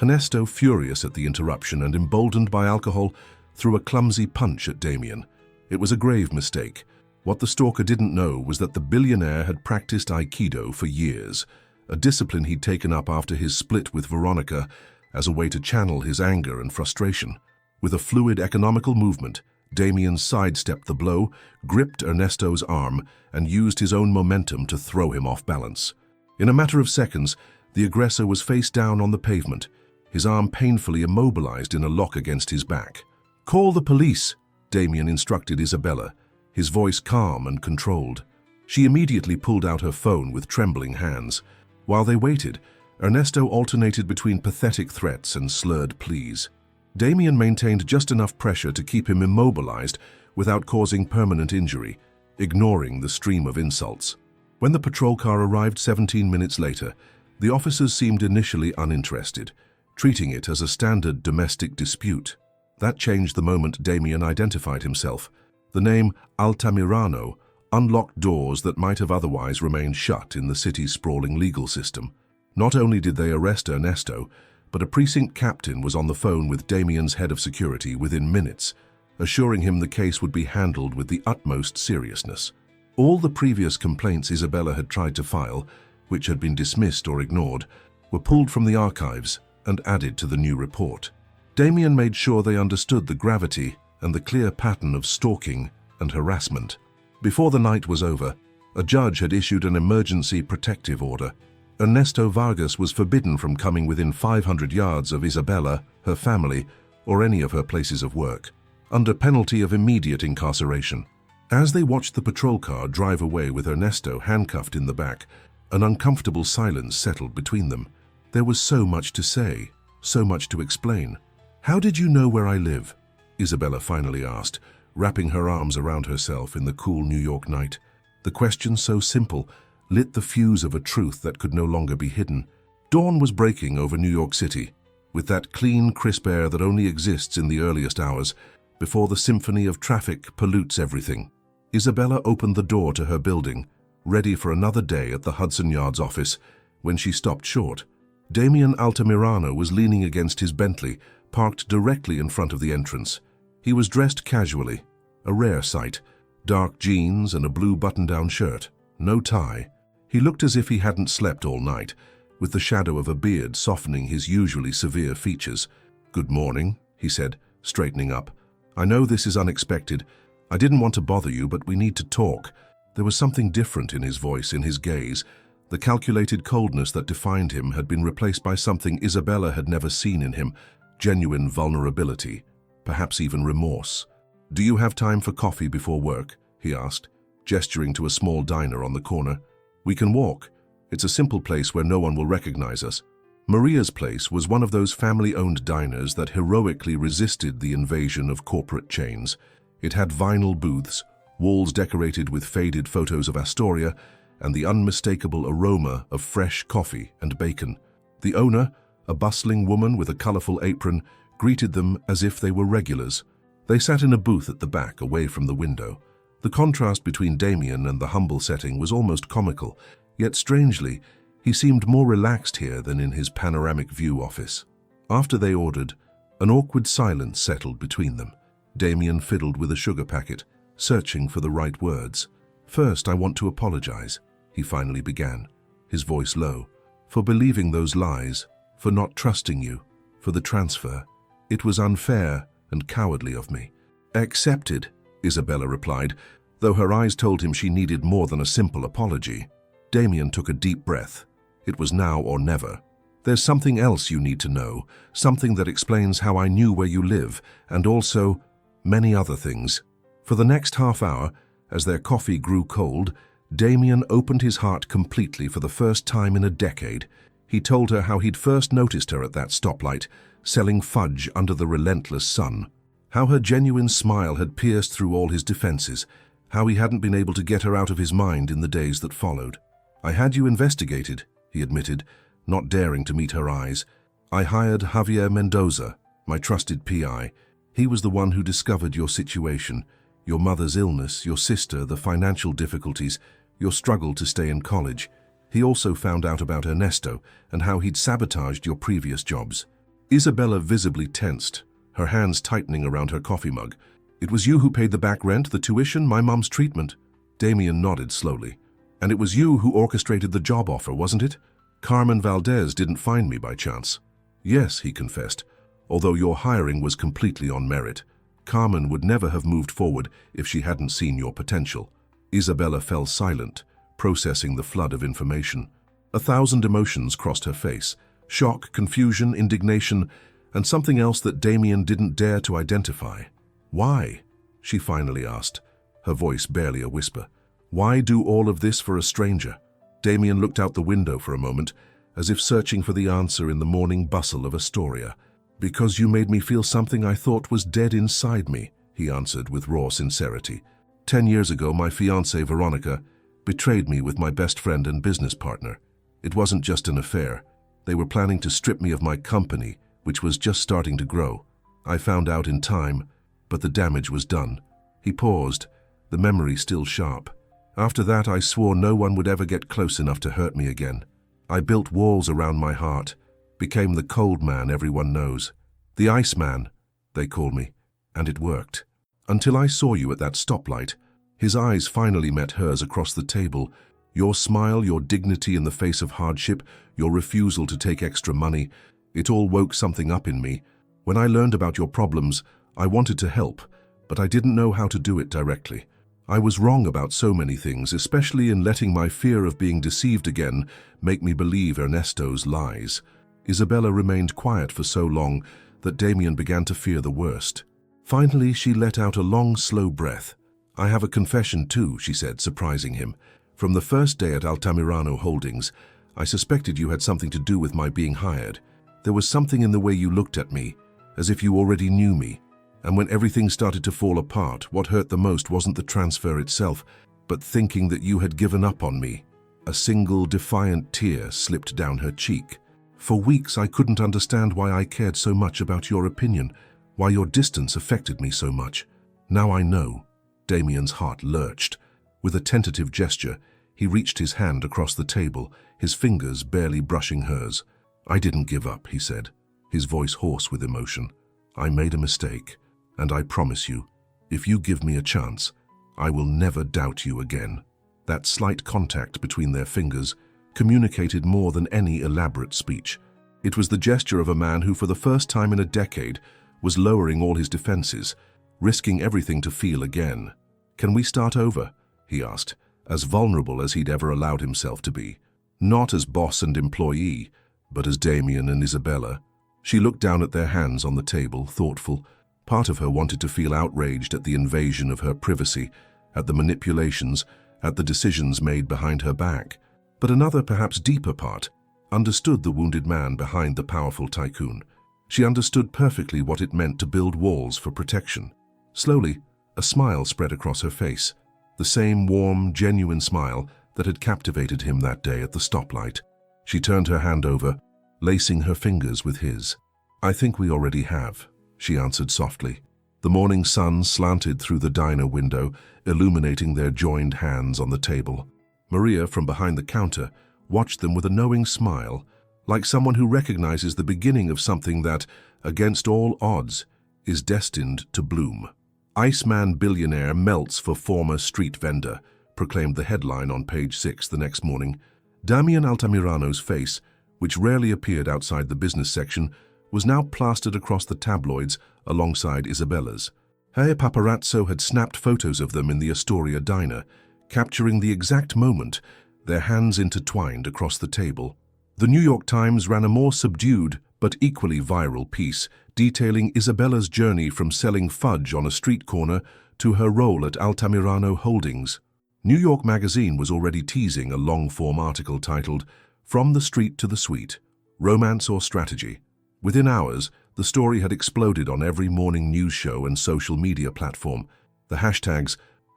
Ernesto, furious at the interruption and emboldened by alcohol, threw a clumsy punch at Damien. It was a grave mistake. What the stalker didn't know was that the billionaire had practiced Aikido for years, a discipline he'd taken up after his split with Veronica as a way to channel his anger and frustration. With a fluid, economical movement, Damien sidestepped the blow, gripped Ernesto's arm, and used his own momentum to throw him off balance. In a matter of seconds, the aggressor was face down on the pavement, his arm painfully immobilized in a lock against his back. "Call the police," Damien instructed Isabella, his voice calm and controlled. She immediately pulled out her phone with trembling hands. While they waited, Ernesto alternated between pathetic threats and slurred pleas. Damien maintained just enough pressure to keep him immobilized without causing permanent injury, ignoring the stream of insults. When the patrol car arrived 17 minutes later, the officers seemed initially uninterested, treating it as a standard domestic dispute. That changed the moment Damien identified himself. The name Altamirano unlocked doors that might have otherwise remained shut in the city's sprawling legal system. Not only did they arrest Ernesto, but a precinct captain was on the phone with Damien's head of security within minutes, assuring him the case would be handled with the utmost seriousness. All the previous complaints Isabella had tried to file, which had been dismissed or ignored, were pulled from the archives and added to the new report. Damien made sure they understood the gravity and the clear pattern of stalking and harassment. Before the night was over, a judge had issued an emergency protective order. Ernesto Vargas was forbidden from coming within 500 yards of Isabella, her family, or any of her places of work, under penalty of immediate incarceration. As they watched the patrol car drive away with Ernesto handcuffed in the back, an uncomfortable silence settled between them. There was so much to say, so much to explain. "How did you know where I live?" Isabella finally asked, wrapping her arms around herself in the cool New York night. The question, so simple, lit the fuse of a truth that could no longer be hidden. Dawn was breaking over New York City, with that clean, crisp air that only exists in the earliest hours, before the symphony of traffic pollutes everything. Isabella opened the door to her building, ready for another day at the Hudson Yards office, when she stopped short. Damien Altamirano was leaning against his Bentley, parked directly in front of the entrance. He was dressed casually, a rare sight, dark jeans and a blue button-down shirt, no tie. He looked as if he hadn't slept all night, with the shadow of a beard softening his usually severe features. "Good morning," he said, straightening up. "I know this is unexpected. I didn't want to bother you, but we need to talk." There was something different in his voice, in his gaze. The calculated coldness that defined him had been replaced by something Isabella had never seen in him, genuine vulnerability, perhaps even remorse. "Do you have time for coffee before work?" he asked, gesturing to a small diner on the corner. "We can walk. It's a simple place where no one will recognize us." Maria's place was one of those family-owned diners that heroically resisted the invasion of corporate chains. It had vinyl booths, walls decorated with faded photos of Astoria, and the unmistakable aroma of fresh coffee and bacon. The owner, a bustling woman with a colorful apron, greeted them as if they were regulars. They sat in a booth at the back, away from the window. The contrast between Damien and the humble setting was almost comical, yet strangely, he seemed more relaxed here than in his panoramic view office. After they ordered, an awkward silence settled between them. Damien fiddled with a sugar packet, searching for the right words. "First, I want to apologize," he finally began, his voice low, "for believing those lies, for not trusting you, for the transfer. It was unfair and cowardly of me." "Accepted," Isabella replied, though her eyes told him she needed more than a simple apology. Damien took a deep breath. It was now or never. "There's something else you need to know, something that explains how I knew where you live, and also many other things." For the next half hour, as their coffee grew cold, Damien opened his heart completely for the first time in a decade. He told her how he'd first noticed her at that stoplight, selling fudge under the relentless sun. How her genuine smile had pierced through all his defenses. How he hadn't been able to get her out of his mind in the days that followed. "I had you investigated," he admitted, not daring to meet her eyes. "I hired Javier Mendoza, my trusted PI. He was the one who discovered your situation, your mother's illness, your sister, the financial difficulties, your struggle to stay in college. He also found out about Ernesto and how he'd sabotaged your previous jobs." Isabella visibly tensed, her hands tightening around her coffee mug. "It was you who paid the back rent, the tuition, my mom's treatment?" Damien nodded slowly. "And it was you who orchestrated the job offer, wasn't it? Carmen Valdez didn't find me by chance." "Yes," he confessed, "although your hiring was completely on merit. Carmen would never have moved forward if she hadn't seen your potential. Isabella fell silent, processing the flood of information. 1,000 emotions crossed her face: shock, confusion, indignation, and something else that Damien didn't dare to identify. "Why?" she finally asked, her voice barely a whisper. "Why do all of this for a stranger?" Damien looked out the window for a moment, as if searching for the answer in the morning bustle of Astoria. "Because you made me feel something I thought was dead inside me," he answered with raw sincerity. 10 years ago, my fiancée, Veronica, betrayed me with my best friend and business partner. It wasn't just an affair. They were planning to strip me of my company, which was just starting to grow. I found out in time, but the damage was done. He paused, the memory still sharp. After that, I swore no one would ever get close enough to hurt me again. I built walls around my heart, became the cold man everyone knows. The Iceman, they call me, and it worked. Until I saw you at that stoplight. His eyes finally met hers across the table. Your smile, your dignity in the face of hardship, your refusal to take extra money, it all woke something up in me. When I learned about your problems, I wanted to help, but I didn't know how to do it directly. I was wrong about so many things, especially in letting my fear of being deceived again make me believe Ernesto's lies. Isabella remained quiet for so long that Damien began to fear the worst. Finally, she let out a long, slow breath. "I have a confession too," she said, surprising him. "From the first day at Altamirano Holdings, I suspected you had something to do with my being hired. There was something in the way you looked at me, as if you already knew me. And when everything started to fall apart, what hurt the most wasn't the transfer itself, but thinking that you had given up on me." A single defiant tear slipped down her cheek. "For weeks I couldn't understand why I cared so much about your opinion, why your distance affected me so much. Now I know." Damien's heart lurched. With a tentative gesture, he reached his hand across the table, his fingers barely brushing hers. "I didn't give up," he said, his voice hoarse with emotion. "I made a mistake, and I promise you, if you give me a chance, I will never doubt you again." That slight contact between their fingers communicated more than any elaborate speech. It was the gesture of a man who, for the first time in a decade, was lowering all his defenses, risking everything to feel again. "Can we start over?" he asked, as vulnerable as he'd ever allowed himself to be. Not as boss and employee, but as Damien and Isabella. She looked down at their hands on the table, thoughtful. Part of her wanted to feel outraged at the invasion of her privacy, at the manipulations, at the decisions made behind her back. But another, perhaps deeper part, understood the wounded man behind the powerful tycoon. She understood perfectly what it meant to build walls for protection. Slowly, a smile spread across her face, the same warm, genuine smile that had captivated him that day at the stoplight. She turned her hand over, lacing her fingers with his. "I think we already have," she answered softly. The morning sun slanted through the diner window, illuminating their joined hands on the table. Maria, from behind the counter, watched them with a knowing smile, like someone who recognizes the beginning of something that, against all odds, is destined to bloom. "Iceman billionaire melts for former street vendor," proclaimed the headline on page 6 the next morning. Damien Altamirano's face, which rarely appeared outside the business section, was now plastered across the tabloids alongside Isabella's. Her paparazzo had snapped photos of them in the Astoria diner, capturing the exact moment, their hands intertwined across the table. The New York Times ran a more subdued but equally viral piece detailing Isabella's journey from selling fudge on a street corner to her role at Altamirano Holdings. New York Magazine was already teasing a long-form article titled "From the Street to the Suite: Romance or Strategy?" Within hours, the story had exploded on every morning news show and social media platform. The hashtags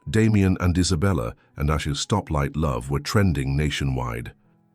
Damien and Isabella and Usher's stoplight love were trending nationwide.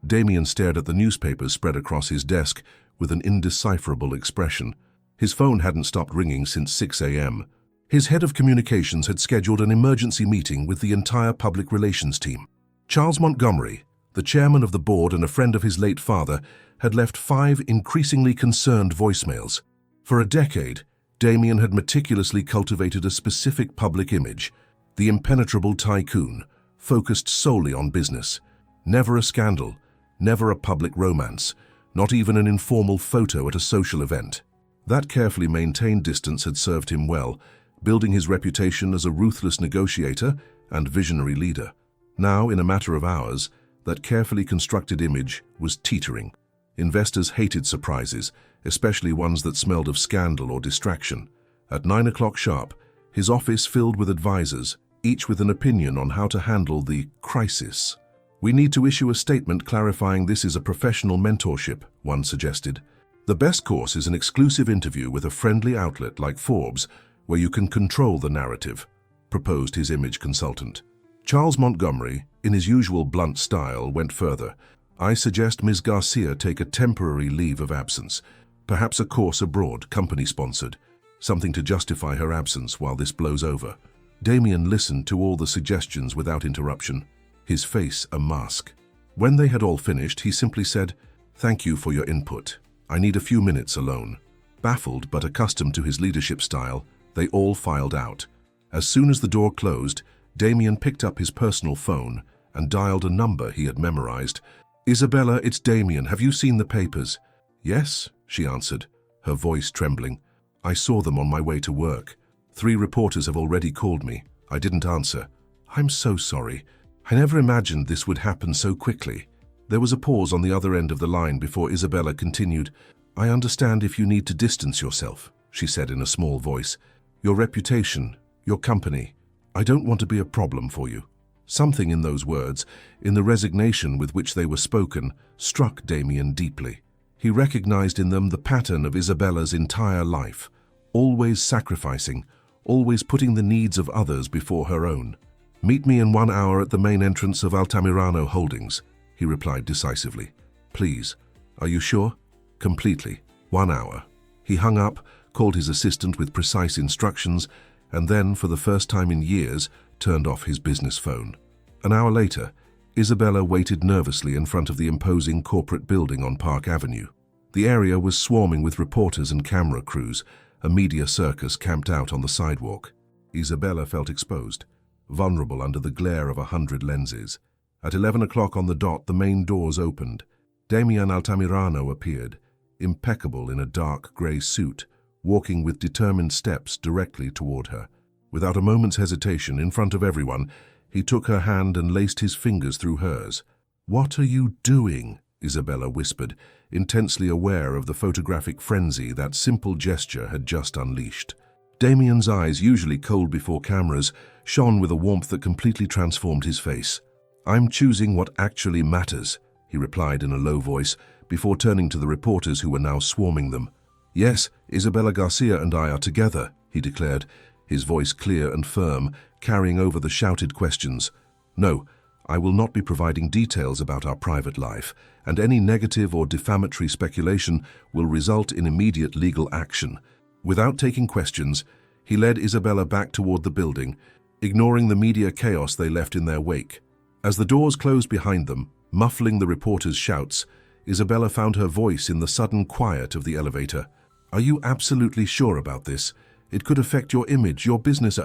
Damien stared at the newspapers spread across his desk with an indecipherable expression. His phone hadn't stopped ringing since 6 a.m. His head of communications had scheduled an emergency meeting with the entire public relations team. Charles Montgomery, the chairman of the board and a friend of his late father, had left 5 increasingly concerned voicemails. For a decade, Damien had meticulously cultivated a specific public image, the impenetrable tycoon, focused solely on business. Never a scandal, never a public romance, not even an informal photo at a social event. That carefully maintained distance had served him well, building his reputation as a ruthless negotiator and visionary leader. Now, in a matter of hours, that carefully constructed image was teetering. Investors hated surprises, especially ones that smelled of scandal or distraction. At 9 o'clock sharp, his office filled with advisors, each with an opinion on how to handle the crisis. "We need to issue a statement clarifying this is a professional mentorship," one suggested. "The best course is an exclusive interview with a friendly outlet like Forbes, where you can control the narrative," proposed his image consultant. Charles Montgomery, in his usual blunt style, went further. "I suggest Ms. Garcia take a temporary leave of absence, perhaps a course abroad, company-sponsored, something to justify her absence while this blows over." Damien listened to all the suggestions without interruption, his face a mask. When they had all finished, he simply said, "Thank you for your input. I need a few minutes alone." Baffled but accustomed to his leadership style, they all filed out. As soon as the door closed, Damien picked up his personal phone and dialed a number he had memorized. "Isabella, it's Damien. Have you seen the papers?" "Yes," she answered, her voice trembling. "I saw them on my way to work. 3 reporters have already called me. I didn't answer. I'm so sorry. I never imagined this would happen so quickly." There was a pause on the other end of the line before Isabella continued. "I understand if you need to distance yourself," she said in a small voice. "Your reputation, your company. I don't want to be a problem for you." Something in those words, in the resignation with which they were spoken, struck Damien deeply. He recognized in them the pattern of Isabella's entire life, always sacrificing, always putting the needs of others before her own. "Meet me in 1 hour at the main entrance of Altamirano Holdings," he replied decisively. "Please. Are you sure?" "Completely. 1 hour." He hung up, called his assistant with precise instructions, and then, for the first time in years, turned off his business phone. An hour later, Isabella waited nervously in front of the imposing corporate building on Park Avenue. The area was swarming with reporters and camera crews, a media circus camped out on the sidewalk. Isabella felt exposed, vulnerable under the glare of 100 lenses. At 11 o'clock on the dot, the main doors opened. Damian Altamirano appeared, impeccable in a dark grey suit, walking with determined steps directly toward her. Without a moment's hesitation, in front of everyone, he took her hand and laced his fingers through hers. "What are you doing?" Isabella whispered, intensely aware of the photographic frenzy that simple gesture had just unleashed. Damien's eyes, usually cold before cameras, shone with a warmth that completely transformed his face. "I'm choosing what actually matters," he replied in a low voice, before turning to the reporters who were now swarming them. "Yes, Isabella Garcia and I are together," he declared, his voice clear and firm, carrying over the shouted questions. "No, I will not be providing details about our private life, and any negative or defamatory speculation will result in immediate legal action." Without taking questions, he led Isabella back toward the building, ignoring the media chaos they left in their wake. As the doors closed behind them, muffling the reporters' shouts, Isabella found her voice in the sudden quiet of the elevator. "Are you absolutely sure about this? It could affect your image, your business."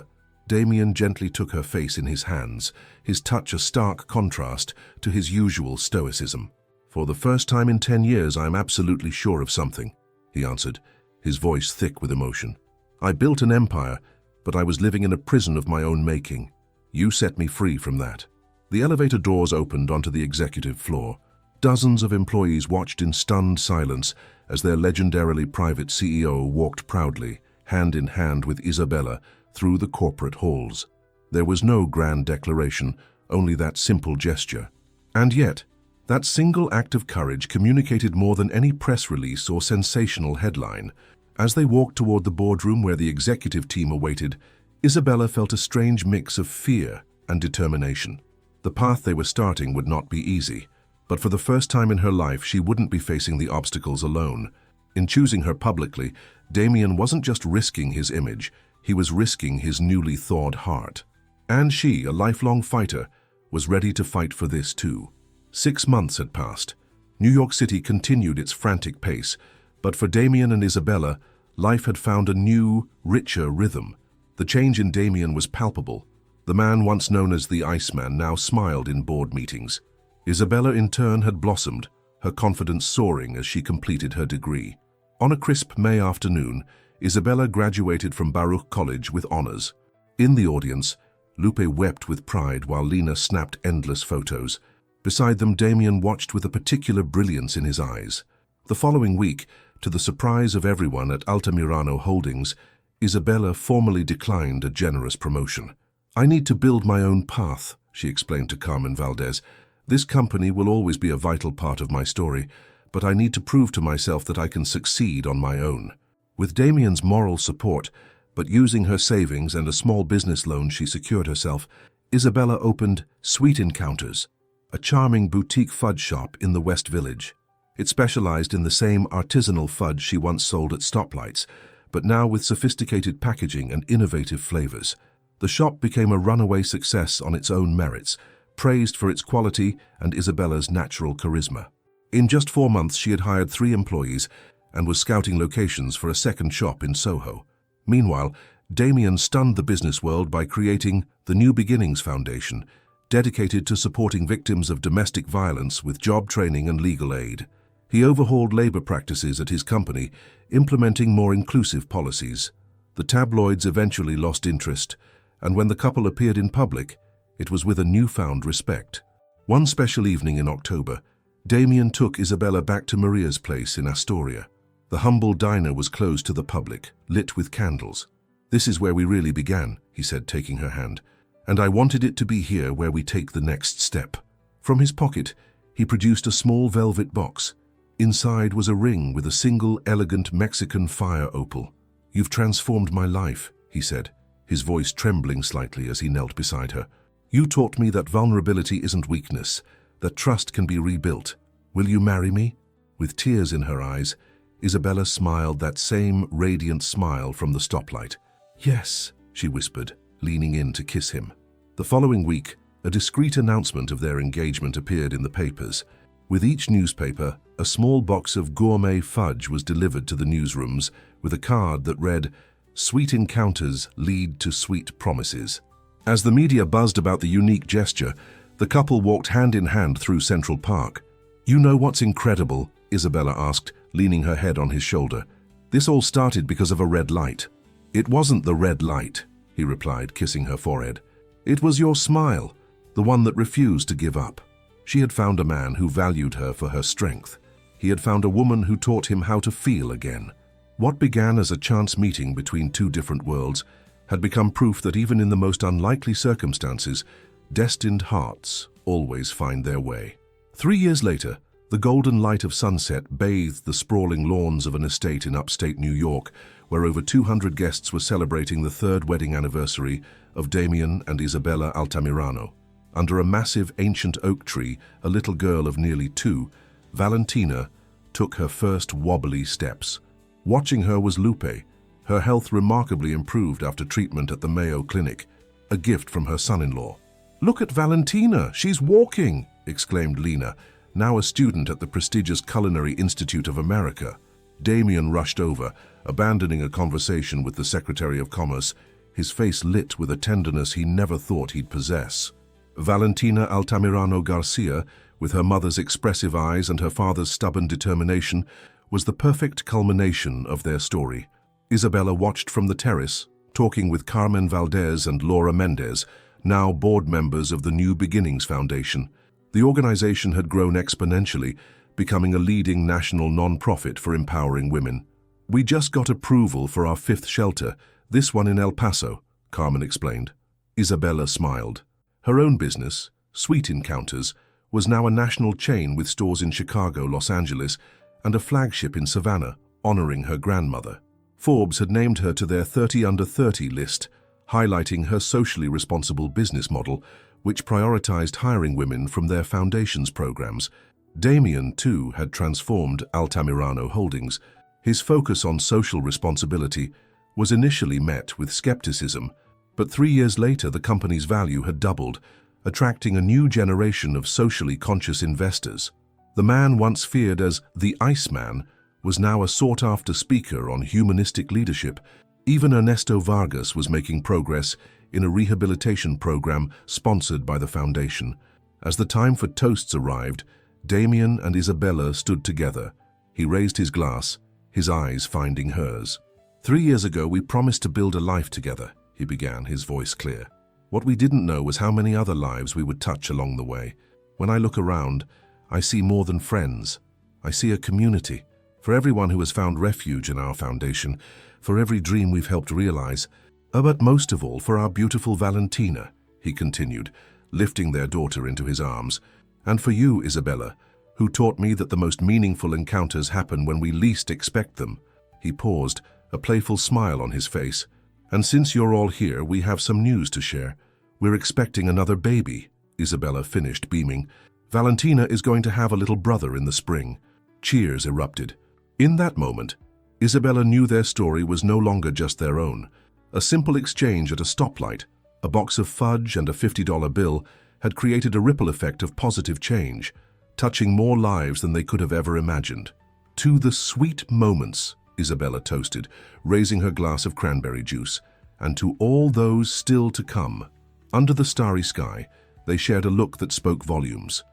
Damien gently took her face in his hands, his touch a stark contrast to his usual stoicism. "For the first time in 10 years, I am absolutely sure of something," he answered, his voice thick with emotion. "I built an empire, but I was living in a prison of my own making. You set me free from that." The elevator doors opened onto the executive floor. Dozens of employees watched in stunned silence as their legendarily private CEO walked proudly, hand in hand with Isabella, through the corporate halls. There was no grand declaration, only that simple gesture. And yet, that single act of courage communicated more than any press release or sensational headline. As they walked toward the boardroom where the executive team awaited, Isabella felt a strange mix of fear and determination. The path they were starting would not be easy, but for the first time in her life, she wouldn't be facing the obstacles alone. In choosing her publicly, Damien wasn't just risking his image, he was risking his newly thawed heart. And she, a lifelong fighter, was ready to fight for this too. 6 months had passed. New York City continued its frantic pace, but for Damien and Isabella, life had found a new, richer rhythm. The change in Damien was palpable. The man once known as the Iceman now smiled in board meetings. Isabella, in turn, had blossomed, her confidence soaring as she completed her degree. On a crisp May afternoon, Isabella graduated from Baruch College with honors. In the audience, Lupe wept with pride while Lena snapped endless photos. Beside them, Damien watched with a particular brilliance in his eyes. The following week, to the surprise of everyone at Altamirano Holdings, Isabella formally declined a generous promotion. "I need to build my own path," she explained to Carmen Valdez. "This company will always be a vital part of my story, but I need to prove to myself that I can succeed on my own." With Damien's moral support, but using her savings and a small business loan she secured herself, Isabella opened Sweet Encounters, a charming boutique fudge shop in the West Village. It specialized in the same artisanal fudge she once sold at stoplights, but now with sophisticated packaging and innovative flavors. The shop became a runaway success on its own merits, praised for its quality and Isabella's natural charisma. In just 4 months, she had hired 3 employees and was scouting locations for a second shop in Soho. Meanwhile, Damien stunned the business world by creating the New Beginnings Foundation, dedicated to supporting victims of domestic violence with job training and legal aid. He overhauled labor practices at his company, implementing more inclusive policies. The tabloids eventually lost interest, and when the couple appeared in public, it was with a newfound respect. One special evening in October, Damien took Isabella back to Maria's place in Astoria. The humble diner was closed to the public, lit with candles. "This is where we really began," he said, taking her hand, "and I wanted it to be here where we take the next step." From his pocket, he produced a small velvet box. Inside was a ring with a single elegant Mexican fire opal. "You've transformed my life," he said, his voice trembling slightly as he knelt beside her. "You taught me that vulnerability isn't weakness, that trust can be rebuilt. Will you marry me?" With tears in her eyes, Isabella smiled that same radiant smile from the stoplight. "Yes," she whispered, leaning in to kiss him. The following week, a discreet announcement of their engagement appeared in the papers. With each newspaper, a small box of gourmet fudge was delivered to the newsrooms with a card that read, "Sweet encounters lead to sweet promises." As the media buzzed about the unique gesture, the couple walked hand in hand through Central Park. "You know what's incredible?" Isabella asked, leaning her head on his shoulder. "This all started because of a red light." "It wasn't the red light," he replied, kissing her forehead. "It was your smile, the one that refused to give up." She had found a man who valued her for her strength. He had found a woman who taught him how to feel again. What began as a chance meeting between 2 different worlds had become proof that even in the most unlikely circumstances, destined hearts always find their way. 3 years later, the golden light of sunset bathed the sprawling lawns of an estate in upstate New York, where over 200 guests were celebrating the 3rd wedding anniversary of Damien and Isabella Altamirano. Under a massive ancient oak tree, a little girl of nearly 2, Valentina, took her first wobbly steps. Watching her was Lupe, her health remarkably improved after treatment at the Mayo Clinic, a gift from her son-in-law. "Look at Valentina, she's walking!" exclaimed Lena, now a student at the prestigious Culinary Institute of America. Damien rushed over, abandoning a conversation with the Secretary of Commerce, his face lit with a tenderness he never thought he'd possess. Valentina Altamirano Garcia, with her mother's expressive eyes and her father's stubborn determination, was the perfect culmination of their story. Isabella watched from the terrace, talking with Carmen Valdez and Laura Mendez, now board members of the New Beginnings Foundation. The organization had grown exponentially, becoming a leading national non-profit for empowering women. "We just got approval for our 5th shelter, this one in El Paso," Carmen explained. Isabella smiled. Her own business, Sweet Encounters, was now a national chain with stores in Chicago, Los Angeles, and a flagship in Savannah, honoring her grandmother. Forbes had named her to their 30 Under 30 list, highlighting her socially responsible business model, which prioritized hiring women from their foundation's programs. Damien, too, had transformed Altamirano Holdings. His focus on social responsibility was initially met with skepticism, but 3 years later the company's value had doubled, attracting a new generation of socially conscious investors. The man once feared as the Iceman was now a sought-after speaker on humanistic leadership. Even Ernesto Vargas was making progress in a rehabilitation program sponsored by the foundation. As the time for toasts arrived, Damien and Isabella stood together. He raised his glass, his eyes finding hers. 3 years ago, we promised to build a life together, he began, his voice clear. What we didn't know was how many other lives we would touch along the way. When I look around, I see more than friends. I see a community. For everyone who has found refuge in our foundation, for every dream we've helped realize, but most of all for our beautiful Valentina, he continued, lifting their daughter into his arms. And for you, Isabella, who taught me that the most meaningful encounters happen when we least expect them. He paused, a playful smile on his face. And since you're all here, we have some news to share. We're expecting another baby, Isabella finished, beaming. Valentina is going to have a little brother in the spring. Cheers erupted. In that moment, Isabella knew their story was no longer just their own. A simple exchange at a stoplight, a box of fudge and a $50 bill had created a ripple effect of positive change, touching more lives than they could have ever imagined. To the sweet moments, Isabella toasted, raising her glass of cranberry juice, and to all those still to come. Under the starry sky, they shared a look that spoke volumes.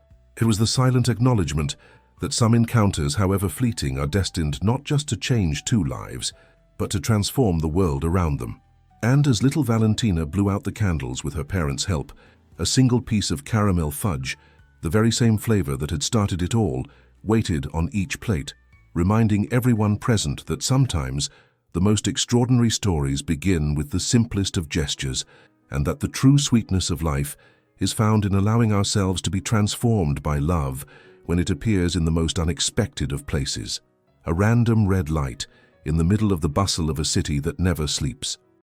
It was the silent acknowledgement that some encounters, however fleeting, are destined not just to change two lives, but to transform the world around them. And as little Valentina blew out the candles with her parents' help, a single piece of caramel fudge, the very same flavor that had started it all, waited on each plate, reminding everyone present that sometimes the most extraordinary stories begin with the simplest of gestures, and that the true sweetness of life is found in allowing ourselves to be transformed by love when it appears in the most unexpected of places. A random red light in the middle of the bustle of a city that never sleeps.